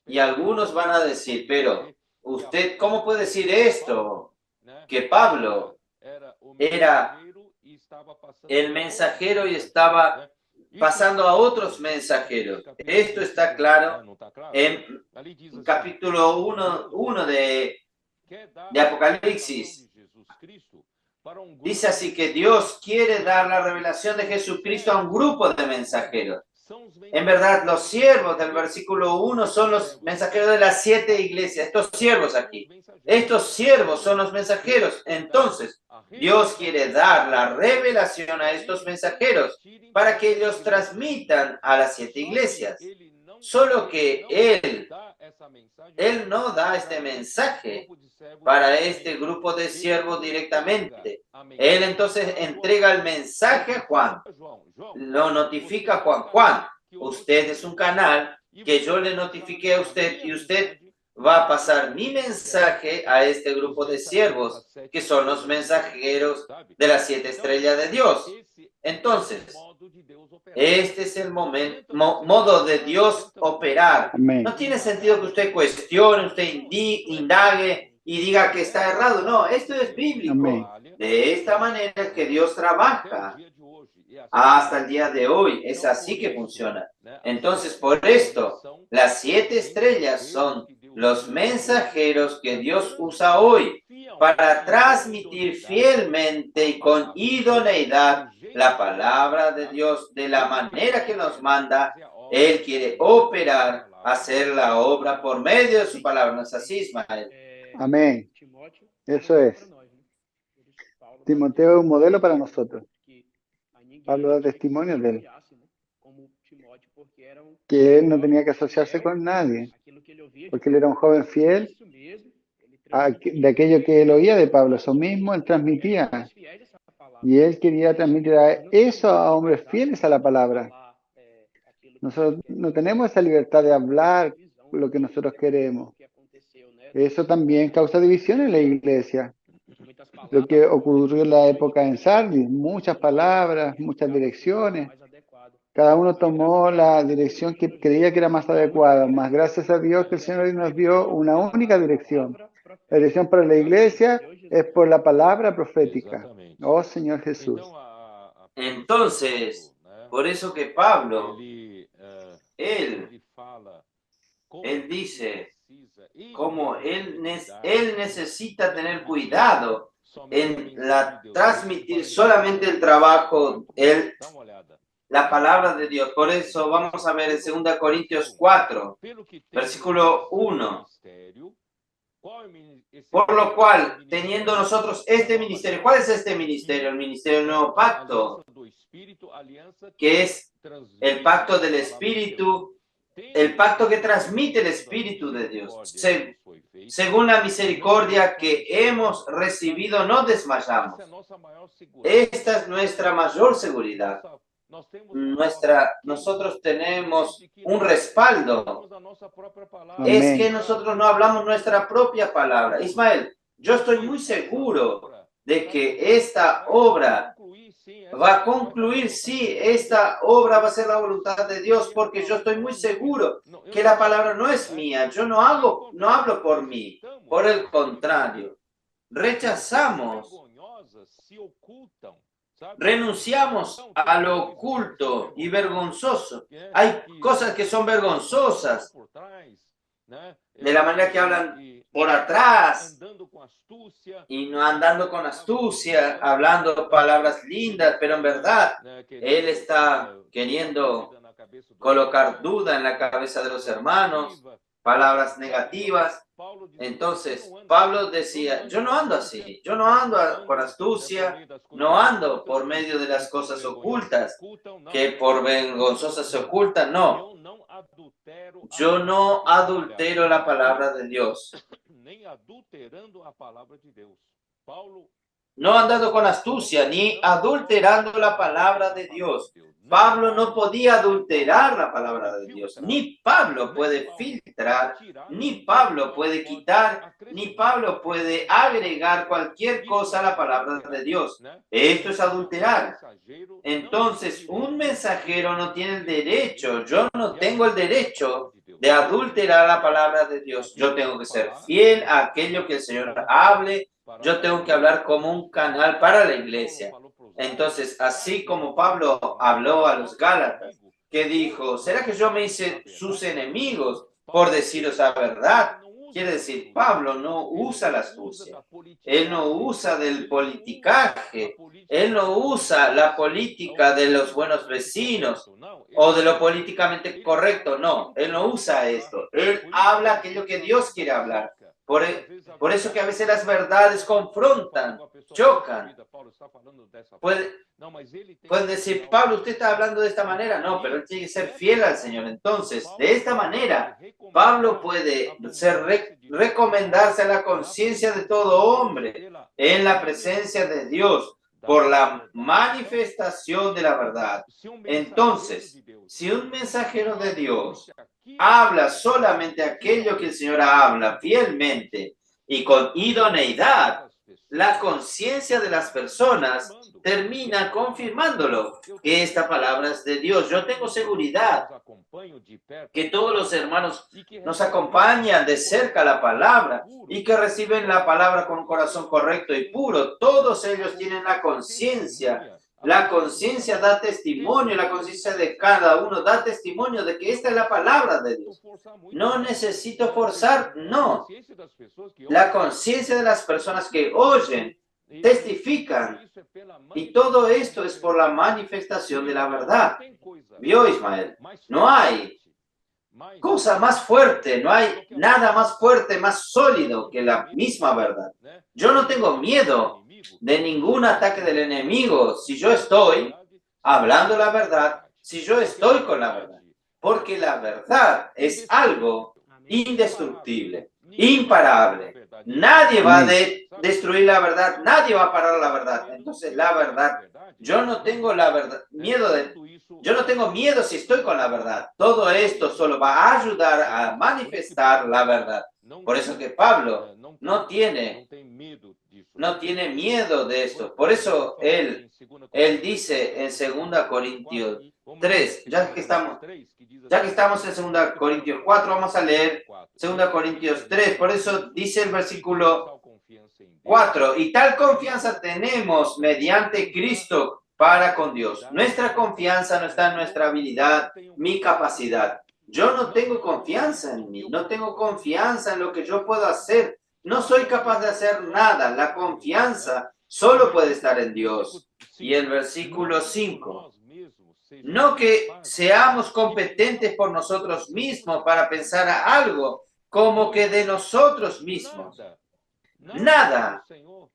Y algunos van a decir, pero usted, ¿cómo puede decir esto? Que Pablo era el mensajero y estaba pasando a otros mensajeros. Esto está claro en capítulo 1 de Apocalipsis. Dice así que Dios quiere dar la revelación de Jesucristo a un grupo de mensajeros. En verdad, los siervos del versículo 1 son los mensajeros de las 7 iglesias. Estos siervos aquí. Estos siervos son los mensajeros. Entonces, Dios quiere dar la revelación a estos mensajeros para que ellos transmitan a las 7 iglesias. Solo que Él no da este mensaje para este grupo de siervos directamente. Él entonces entrega el mensaje a Juan. Lo notifica a Juan. Juan, usted es un canal que yo le notifiqué a usted y usted va a pasar mi mensaje a este grupo de siervos que son los mensajeros de las 7 estrellas de Dios. Entonces, este es el modo de Dios operar. Amén. No tiene sentido que usted cuestione, usted indague y diga que está errado. No, esto es bíblico. Amén. De esta manera que Dios trabaja hasta el día de hoy. Es así que funciona. Entonces, por esto, las 7 estrellas son los mensajeros que Dios usa hoy para transmitir fielmente y con idoneidad la palabra de Dios de la manera que nos manda. Él quiere operar, hacer la obra por medio de su palabra. ¿No es así, Ismael? Amén. Eso es. Timoteo es un modelo para nosotros. Pablo da testimonio de él, que él no tenía que asociarse con nadie, porque él era un joven fiel de aquello que él oía de Pablo, eso mismo él transmitía. Y él quería transmitir eso a hombres fieles a la palabra. Nosotros no tenemos esa libertad de hablar lo que nosotros queremos. Eso también causa división en la iglesia. Lo que ocurrió en la época en Sardis, muchas palabras, muchas direcciones. Cada uno tomó la dirección que creía que era más adecuada, mas gracias a Dios que el Señor nos dio una única dirección. La dirección para la iglesia es por la palabra profética. Oh Señor Jesús. Entonces, por eso que Pablo, él dice, como él necesita tener cuidado en la transmitir solamente el trabajo, la palabra de Dios. Por eso vamos a ver en 2 Corintios 4, versículo 1. Por lo cual, teniendo nosotros este ministerio, ¿cuál es este ministerio? El ministerio del nuevo pacto, que es el pacto del Espíritu, el pacto que transmite el Espíritu de Dios. Según la misericordia que hemos recibido, no desmayamos. Esta es nuestra mayor seguridad. Nosotros tenemos un respaldo. Es que nosotros no hablamos nuestra propia palabra. Ismael, yo estoy muy seguro de que esta obra va a concluir, sí, esta obra va a ser la voluntad de Dios, porque yo estoy muy seguro que la palabra no es mía. Yo no hablo por mí. Por el contrario, renunciamos a lo oculto y vergonzoso. Hay cosas que son vergonzosas, de la manera que hablan por atrás y no andando con astucia, hablando palabras lindas, pero en verdad él está queriendo colocar duda en la cabeza de los hermanos, palabras negativas. Entonces, Pablo decía, yo no ando así, yo no ando con astucia, no ando por medio de las cosas ocultas, que por vergonzosas se ocultan, no. Yo no adultero la palabra de Dios. No andando con astucia, ni adulterando la palabra de Dios. Pablo no podía adulterar la palabra de Dios. Ni Pablo puede filtrar, ni Pablo puede quitar, ni Pablo puede agregar cualquier cosa a la palabra de Dios. Esto es adulterar. Entonces, un mensajero no tiene el derecho, yo no tengo el derecho de adulterar la palabra de Dios. Yo tengo que ser fiel a aquello que el Señor hable. Yo tengo que hablar como un canal para la iglesia. Entonces, así como Pablo habló a los Gálatas, que dijo, ¿será que yo me hice sus enemigos por deciros la verdad? Quiere decir, Pablo no usa la astucia. Él no usa del politicaje. Él no usa la política de los buenos vecinos o de lo políticamente correcto. No, él no usa esto. Él habla aquello que Dios quiere hablar. Por eso que a veces las verdades confrontan, chocan. Pueden decir, Pablo, usted está hablando de esta manera. No, pero él tiene que ser fiel al Señor. Entonces, de esta manera, Pablo puede recomendarse a la conciencia de todo hombre en la presencia de Dios por la manifestación de la verdad. Entonces, si un mensajero de Dios habla solamente aquello que el Señor habla fielmente y con idoneidad, la conciencia de las personas termina confirmándolo, que esta palabra es de Dios. Yo tengo seguridad que todos los hermanos nos acompañan de cerca la palabra y que reciben la palabra con un corazón correcto y puro. Todos ellos tienen la conciencia. La conciencia da testimonio, la conciencia de cada uno da testimonio de que esta es la palabra de Dios. No necesito forzar, no. La conciencia de las personas que oyen testifican, y todo esto es por la manifestación de la verdad. ¿Vio, Ismael? No hay cosa más fuerte, no hay nada más fuerte, más sólido que la misma verdad. Yo no tengo miedo de ningún ataque del enemigo si yo estoy hablando la verdad, si yo estoy con la verdad, porque la verdad es algo indestructible, imparable. Nadie va a destruir la verdad, nadie va a parar la verdad. Entonces, la verdad, yo no tengo yo no tengo miedo si estoy con la verdad. Todo esto solo va a ayudar a manifestar la verdad. Por eso que Pablo no tiene miedo de esto. Por eso él dice en 2 Corintios 3, ya que estamos en 2 Corintios 4, vamos a leer 2 Corintios 3. Por eso dice el versículo 4, y tal confianza tenemos mediante Cristo para con Dios. Nuestra confianza no está en nuestra habilidad, mi capacidad. Yo no tengo confianza en mí, no tengo confianza en lo que yo puedo hacer. no soy capaz de hacer nada. La confianza solo puede estar en Dios. Y el versículo 5. No que seamos competentes por nosotros mismos para pensar algo como que de nosotros mismos. Nada,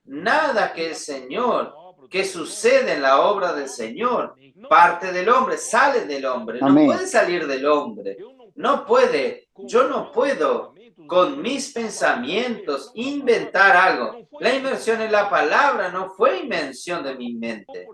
nada que el Señor, que sucede en la obra del Señor, parte del hombre, sale del hombre, no Amén. puede salir del hombre, no puede, yo no puedo con mis pensamientos inventar algo. La inmersión en la palabra no fue invención de mi mente.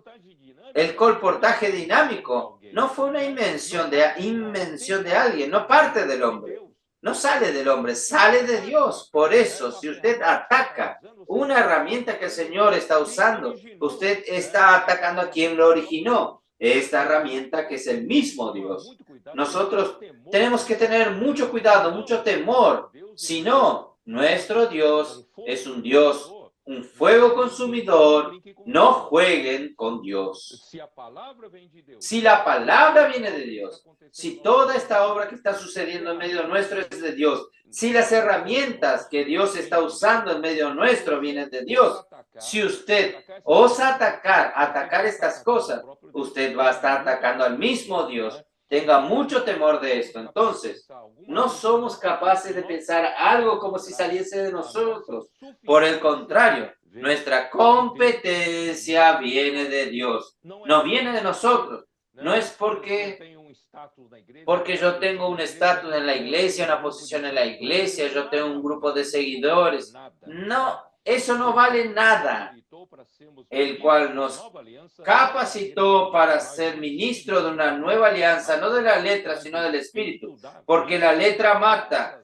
El colportaje dinámico no fue una invención de alguien, no parte del hombre. No sale del hombre, sale de Dios. Por eso, si usted ataca una herramienta que el Señor está usando, usted está atacando a quien lo originó. Esta herramienta que es el mismo Dios. Nosotros tenemos que tener mucho cuidado, mucho temor. Si no, nuestro Dios es un Dios, un fuego consumidor. No jueguen con Dios. Si la palabra viene de Dios, si toda esta obra que está sucediendo en medio nuestro es de Dios, si las herramientas que Dios está usando en medio nuestro vienen de Dios, si usted osa atacar estas cosas, usted va a estar atacando al mismo Dios. Tenga mucho temor de esto. Entonces, no somos capaces de pensar algo como si saliese de nosotros. Por el contrario, nuestra competencia viene de Dios. No viene de nosotros. No es porque yo tengo un estatus en la iglesia, una posición en la iglesia, yo tengo un grupo de seguidores. No, eso no vale nada. El cual nos capacitó para ser ministro de una nueva alianza, no de la letra, sino del Espíritu, porque la letra mata,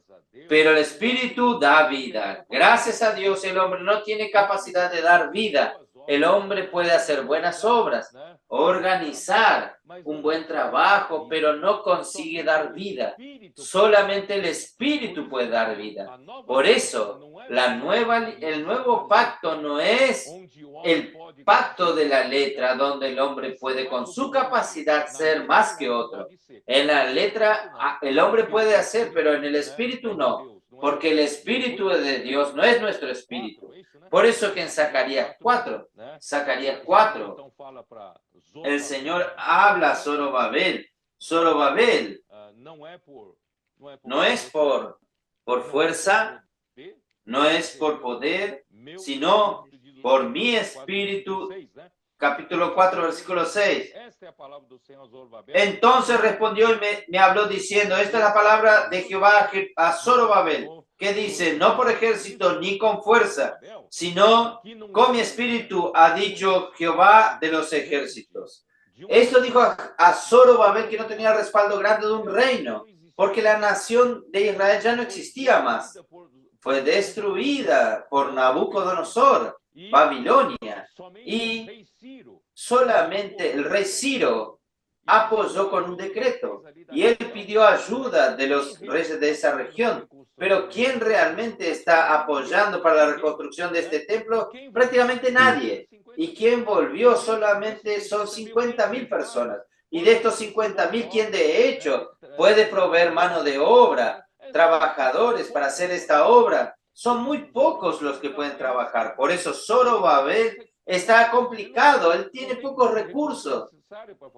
pero el Espíritu da vida. Gracias a Dios, el hombre no tiene capacidad de dar vida. El hombre puede hacer buenas obras, organizar un buen trabajo, pero no consigue dar vida. Solamente el Espíritu puede dar vida. Por eso, el nuevo pacto no es el pacto de la letra, donde el hombre puede con su capacidad ser más que otro. En la letra el hombre puede hacer, pero en el Espíritu no, porque el Espíritu de Dios no es nuestro Espíritu. Por eso que en Zacarías 4, el Señor habla a Zorobabel. Zorobabel no es por fuerza, no es por poder, sino por mi espíritu. Capítulo 4, versículo 6. Entonces respondió y me habló diciendo, esta es la palabra de Jehová a Zorobabel, que dice, no por ejército ni con fuerza, sino con mi espíritu, ha dicho Jehová de los ejércitos. Esto dijo a Zorobabel, que no tenía respaldo grande de un reino, porque la nación de Israel ya no existía más. Fue destruida por Nabucodonosor, Babilonia, y solamente el rey Ciro apoyó con un decreto, y él pidió ayuda de los reyes de esa región. Pero ¿quién realmente está apoyando para la reconstrucción de este templo? Prácticamente nadie. Y quien volvió solamente son 50,000 personas. Y de estos 50,000, ¿quién de hecho puede proveer mano de obra, trabajadores para hacer esta obra? Son muy pocos los que pueden trabajar. Por eso Zorobabel está complicado. Él tiene pocos recursos.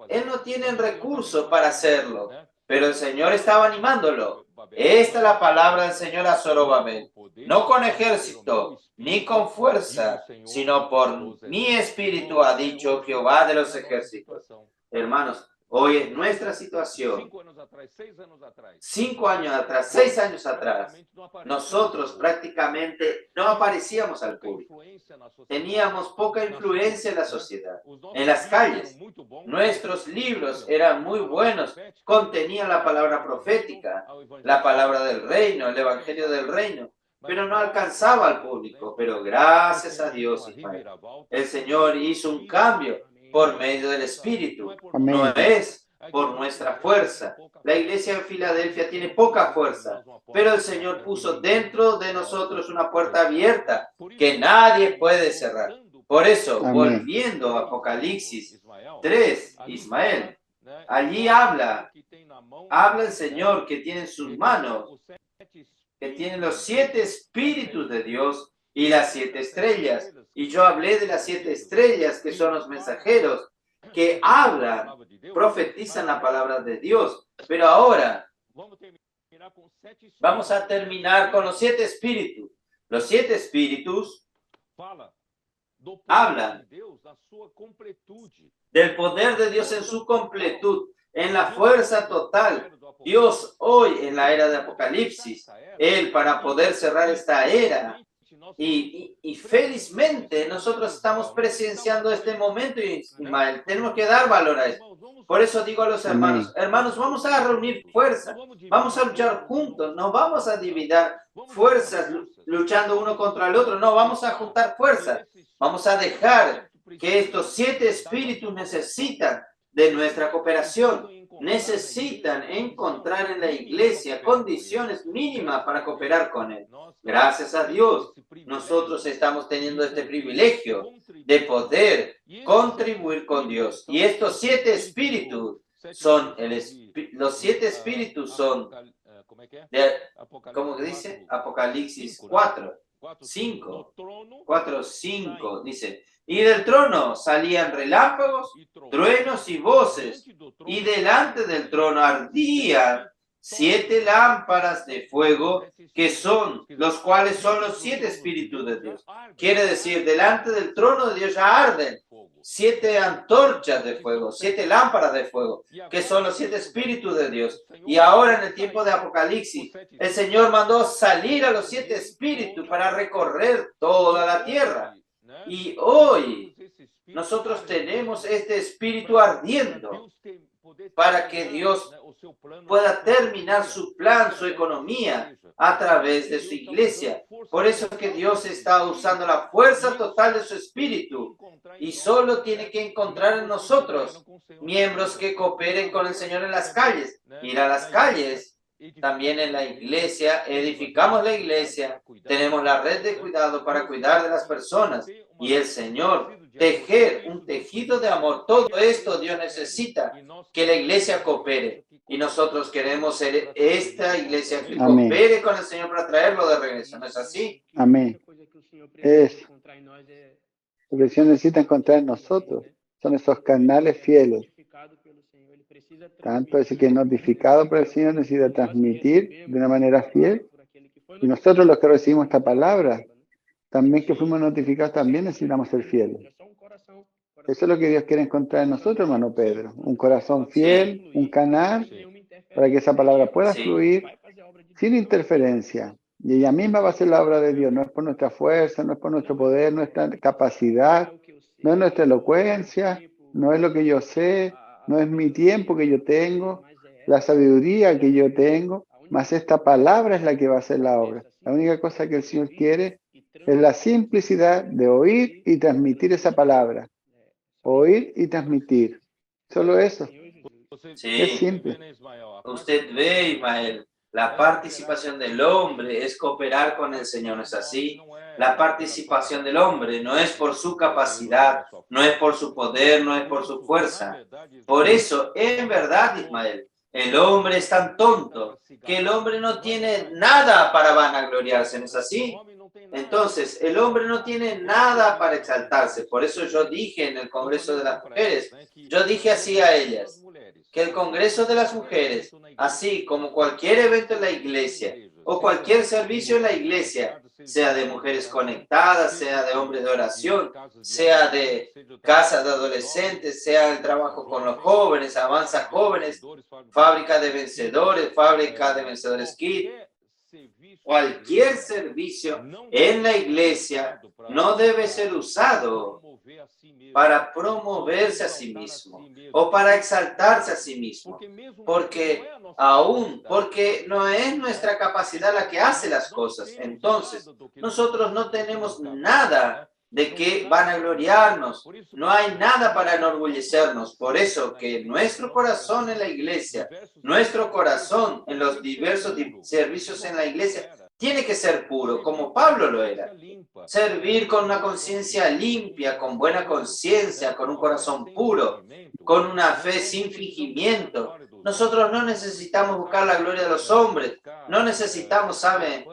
Él no tiene recursos para hacerlo. Pero el Señor estaba animándolo. Esta es la palabra del Señor a Zorobabel. No con ejército, ni con fuerza, sino por mi espíritu, ha dicho Jehová de los ejércitos. Hermanos, hoy es nuestra situación. 5 años atrás, 6 años atrás, nosotros prácticamente no aparecíamos al público. Teníamos poca influencia en la sociedad, en las calles. Nuestros libros eran muy buenos, contenían la palabra profética, la palabra del reino, el evangelio del reino, pero no alcanzaba al público. Pero gracias a Dios, Ismael, el Señor hizo un cambio por medio del Espíritu. Amén. No es por nuestra fuerza. La iglesia en Filadelfia tiene poca fuerza, pero el Señor puso dentro de nosotros una puerta abierta que nadie puede cerrar. Por eso, Amén. volviendo a Apocalipsis 3, Ismael, allí habla el Señor que tiene en sus manos que tiene los 7 espíritus de Dios y las 7 estrellas. Y yo hablé de las 7 estrellas, que son los mensajeros, que hablan, profetizan la palabra de Dios. Pero ahora vamos a terminar con los 7 espíritus. Los 7 espíritus hablan del poder de Dios en su completud, en la fuerza total. Dios hoy, en la era de Apocalipsis, Él, para poder cerrar esta era, y felizmente nosotros estamos presenciando este momento, Ismael, tenemos que dar valor a esto. Por eso digo a los hermanos, hermanos, vamos a reunir fuerzas, vamos a luchar juntos, no vamos a dividir fuerzas luchando uno contra el otro, no, vamos a juntar fuerzas, vamos a dejar que estos 7 espíritus necesitan de nuestra cooperación, necesitan encontrar en la iglesia condiciones mínimas para cooperar con Él. Gracias a Dios, nosotros estamos teniendo este privilegio de poder contribuir con Dios. Y estos 7 espíritus son, los 7 espíritus son, ¿cómo que dice? Apocalipsis 4, 5, dice, y del trono salían relámpagos, truenos y voces, y delante del trono ardían 7 lámparas de fuego, que son, los cuales son los 7 espíritus de Dios. Quiere decir, delante del trono de Dios ya arden 7 antorchas de fuego, 7 lámparas de fuego, que son los 7 espíritus de Dios. Y ahora en el tiempo de Apocalipsis, el Señor mandó salir a los 7 espíritus para recorrer toda la tierra. Y hoy nosotros tenemos este espíritu ardiendo para que Dios pueda terminar su plan, su economía a través de su iglesia. Por eso que Dios está usando la fuerza total de su espíritu y solo tiene que encontrar en nosotros miembros que cooperen con el Señor en las calles. Ir a las calles, también en la iglesia, edificamos la iglesia, tenemos la red de cuidado para cuidar de las personas y el Señor tejer un tejido de amor. Todo esto Dios necesita que la iglesia coopere y nosotros queremos ser esta iglesia que coopere con el Señor para traerlo de regreso. ¿No es así? Amén. Es lo que el Señor necesita encontrar en nosotros. Son esos canales fieles. Tanto ese que es notificado por el Señor necesita transmitir de una manera fiel. Y nosotros los que recibimos esta palabra, también que fuimos notificados, también necesitamos ser fieles. Eso es lo que Dios quiere encontrar en nosotros, hermano Pedro. Un corazón fiel, un canal, para que esa palabra pueda fluir sin interferencia. Y ella misma va a ser la obra de Dios. No es por nuestra fuerza, no es por nuestro poder, nuestra capacidad, no es nuestra elocuencia, no es lo que yo sé, no es mi tiempo que yo tengo, la sabiduría que yo tengo, mas esta palabra es la que va a hacer la obra. La única cosa que el Señor quiere es la simplicidad de oír y transmitir esa palabra. Oír y transmitir. Solo eso. Sí. Es simple. Usted ve, Ismael, la participación del hombre es cooperar con el Señor, ¿no es así? La participación del hombre no es por su capacidad, no es por su poder, no es por su fuerza. Por eso, en verdad, Ismael, el hombre es tan tonto que el hombre no tiene nada para vanagloriarse, ¿no es así? Entonces, el hombre no tiene nada para exaltarse. Por eso yo dije en el Congreso de las Mujeres, yo dije así a ellas, que el Congreso de las Mujeres, así como cualquier evento en la iglesia o cualquier servicio en la iglesia, sea de mujeres conectadas, sea de hombres de oración, sea de casas de adolescentes, sea el trabajo con los jóvenes, Avanza Jóvenes, Fábrica de Vencedores Kid, cualquier servicio en la iglesia no debe ser usado para promoverse a sí mismo o para exaltarse a sí mismo, porque no es nuestra capacidad la que hace las cosas. Entonces, nosotros no tenemos nada de qué vanagloriarnos, no hay nada para enorgullecernos. Por eso que nuestro corazón en la iglesia, nuestro corazón en los diversos servicios en la iglesia, tiene que ser puro, como Pablo lo era. Servir con una conciencia limpia, con buena conciencia, con un corazón puro, con una fe sin fingimiento. Nosotros no necesitamos buscar la gloria de los hombres, no necesitamos, ¿saben?,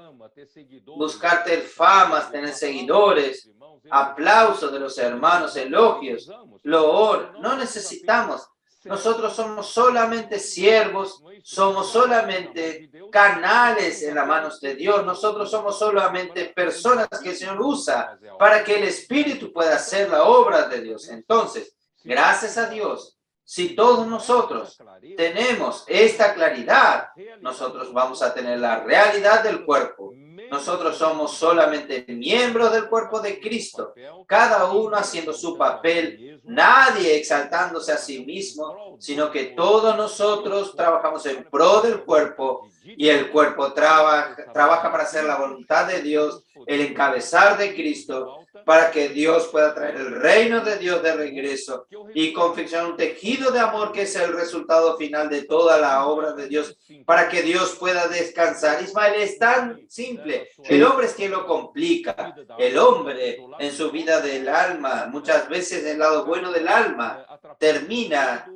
buscar tener famas, tener seguidores, aplausos de los hermanos, elogios, loor. No necesitamos. Nosotros somos solamente siervos, somos solamente canales en las manos de Dios. Nosotros somos solamente personas que el Señor usa para que el Espíritu pueda hacer la obra de Dios. Entonces, gracias a Dios, si todos nosotros tenemos esta claridad, nosotros vamos a tener la realidad del cuerpo. Nosotros somos solamente miembros del cuerpo de Cristo, cada uno haciendo su papel, nadie exaltándose a sí mismo, sino que todos nosotros trabajamos en pro del cuerpo y el cuerpo trabaja para hacer la voluntad de Dios, el encabezar de Cristo, para que Dios pueda traer el reino de Dios de regreso y confeccionar un tejido de amor que es el resultado final de toda la obra de Dios, para que Dios pueda descansar. Ismael, es tan simple. El hombre es quien lo complica. El hombre en su vida del alma, muchas veces el lado bueno del alma, termina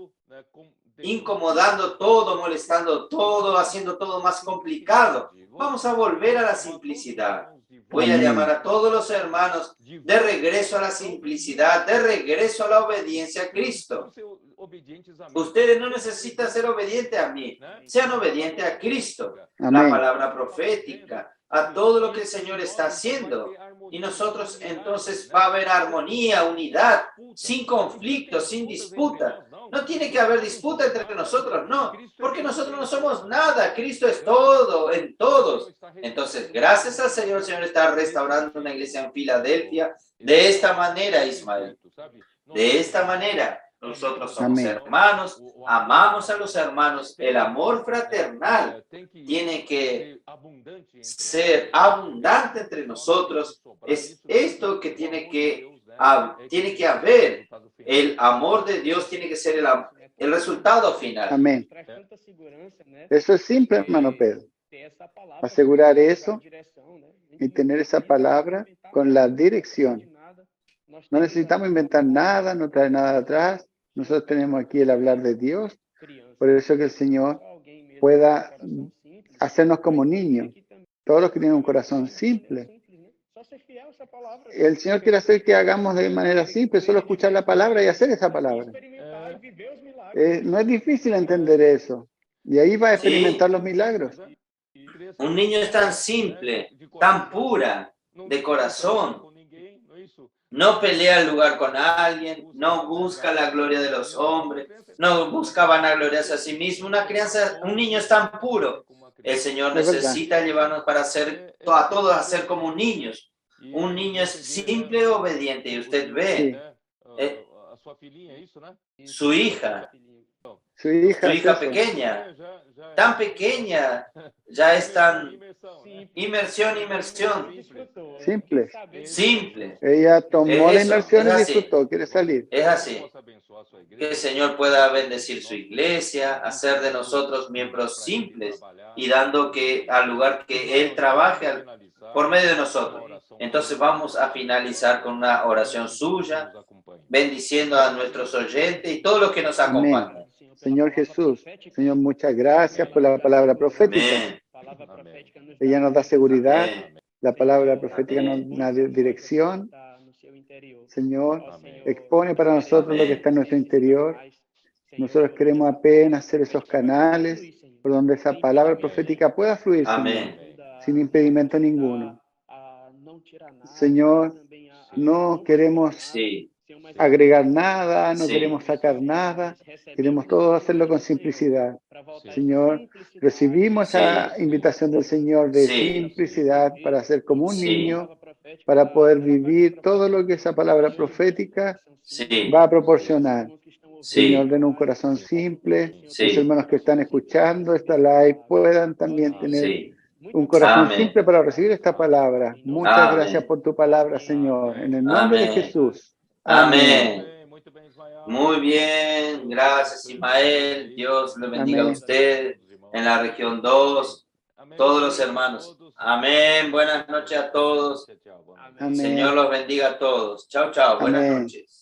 incomodando todo, molestando todo, haciendo todo más complicado. Vamos a volver a la simplicidad. Voy a llamar a todos los hermanos de regreso a la simplicidad, de regreso a la obediencia a Cristo. Ustedes no necesitan ser obedientes a mí, sean obedientes a Cristo, la palabra profética, a todo lo que el Señor está haciendo. Y nosotros entonces va a haber armonía, unidad, sin conflicto, sin disputa. No tiene que haber disputa entre nosotros, no, porque nosotros no somos nada. Cristo es todo, en todos. Entonces, gracias al Señor, el Señor está restaurando una iglesia en Filadelfia de esta manera, Ismael. De esta manera, nosotros somos hermanos, amamos a los hermanos. El amor fraternal tiene que ser abundante entre nosotros. Es esto que tiene que haber. El amor de Dios tiene que ser el resultado final. Amén. Eso es simple, hermano Pedro. Asegurar eso y tener esa palabra con la dirección. No necesitamos inventar nada, no traer nada atrás. Nosotros tenemos aquí el hablar de Dios. Por eso que el Señor pueda hacernos como niños. Todos los que tienen un corazón simple. El Señor quiere hacer que hagamos de manera simple, solo escuchar la palabra y hacer esa palabra. No es difícil entender eso. Y ahí va a experimentar los milagros. Un niño es tan simple, tan pura de corazón. No pelea el lugar con alguien, no busca la gloria de los hombres, no busca vanagloriarse a sí mismo. Un niño es tan puro. El Señor necesita llevarnos para a todos a ser como niños. Un niño es simple y obediente. Y usted ve su hija pequeña, tan pequeña, ya es tan inmersión. Simple. Ella tomó la inmersión y disfrutó, quiere salir. Es así. Que el Señor pueda bendecir su iglesia, hacer de nosotros miembros simples y dando que al lugar que Él trabaje por medio de nosotros. Entonces vamos a finalizar con una oración suya, bendiciendo a nuestros oyentes y todos los que nos acompañan. Amén. Señor Jesús, Señor, muchas gracias por la palabra profética. Amén. Ella nos da seguridad, Amén. la palabra profética nos da dirección. Señor, expone para nosotros lo que está en nuestro interior. Nosotros queremos apenas ser esos canales por donde esa palabra profética pueda fluir, Amén. Señor, sin impedimento ninguno. Señor, no queremos agregar nada, no queremos sacar nada, queremos todo hacerlo con simplicidad. Señor, recibimos esa invitación del Señor de simplicidad para ser como un niño, para poder vivir todo lo que esa palabra profética va a proporcionar. Señor, den un corazón simple, los hermanos que están escuchando esta live puedan también tener un corazón simple para recibir esta palabra. Muchas gracias por tu palabra, Señor, en el nombre de Jesús. Amén. Muy bien, gracias Ismael. Dios le bendiga a usted en la región 2. todos los hermanos. Amén. Buenas noches a todos. Amén. Señor los bendiga a todos. Chao, chao. Buenas Amén. noches.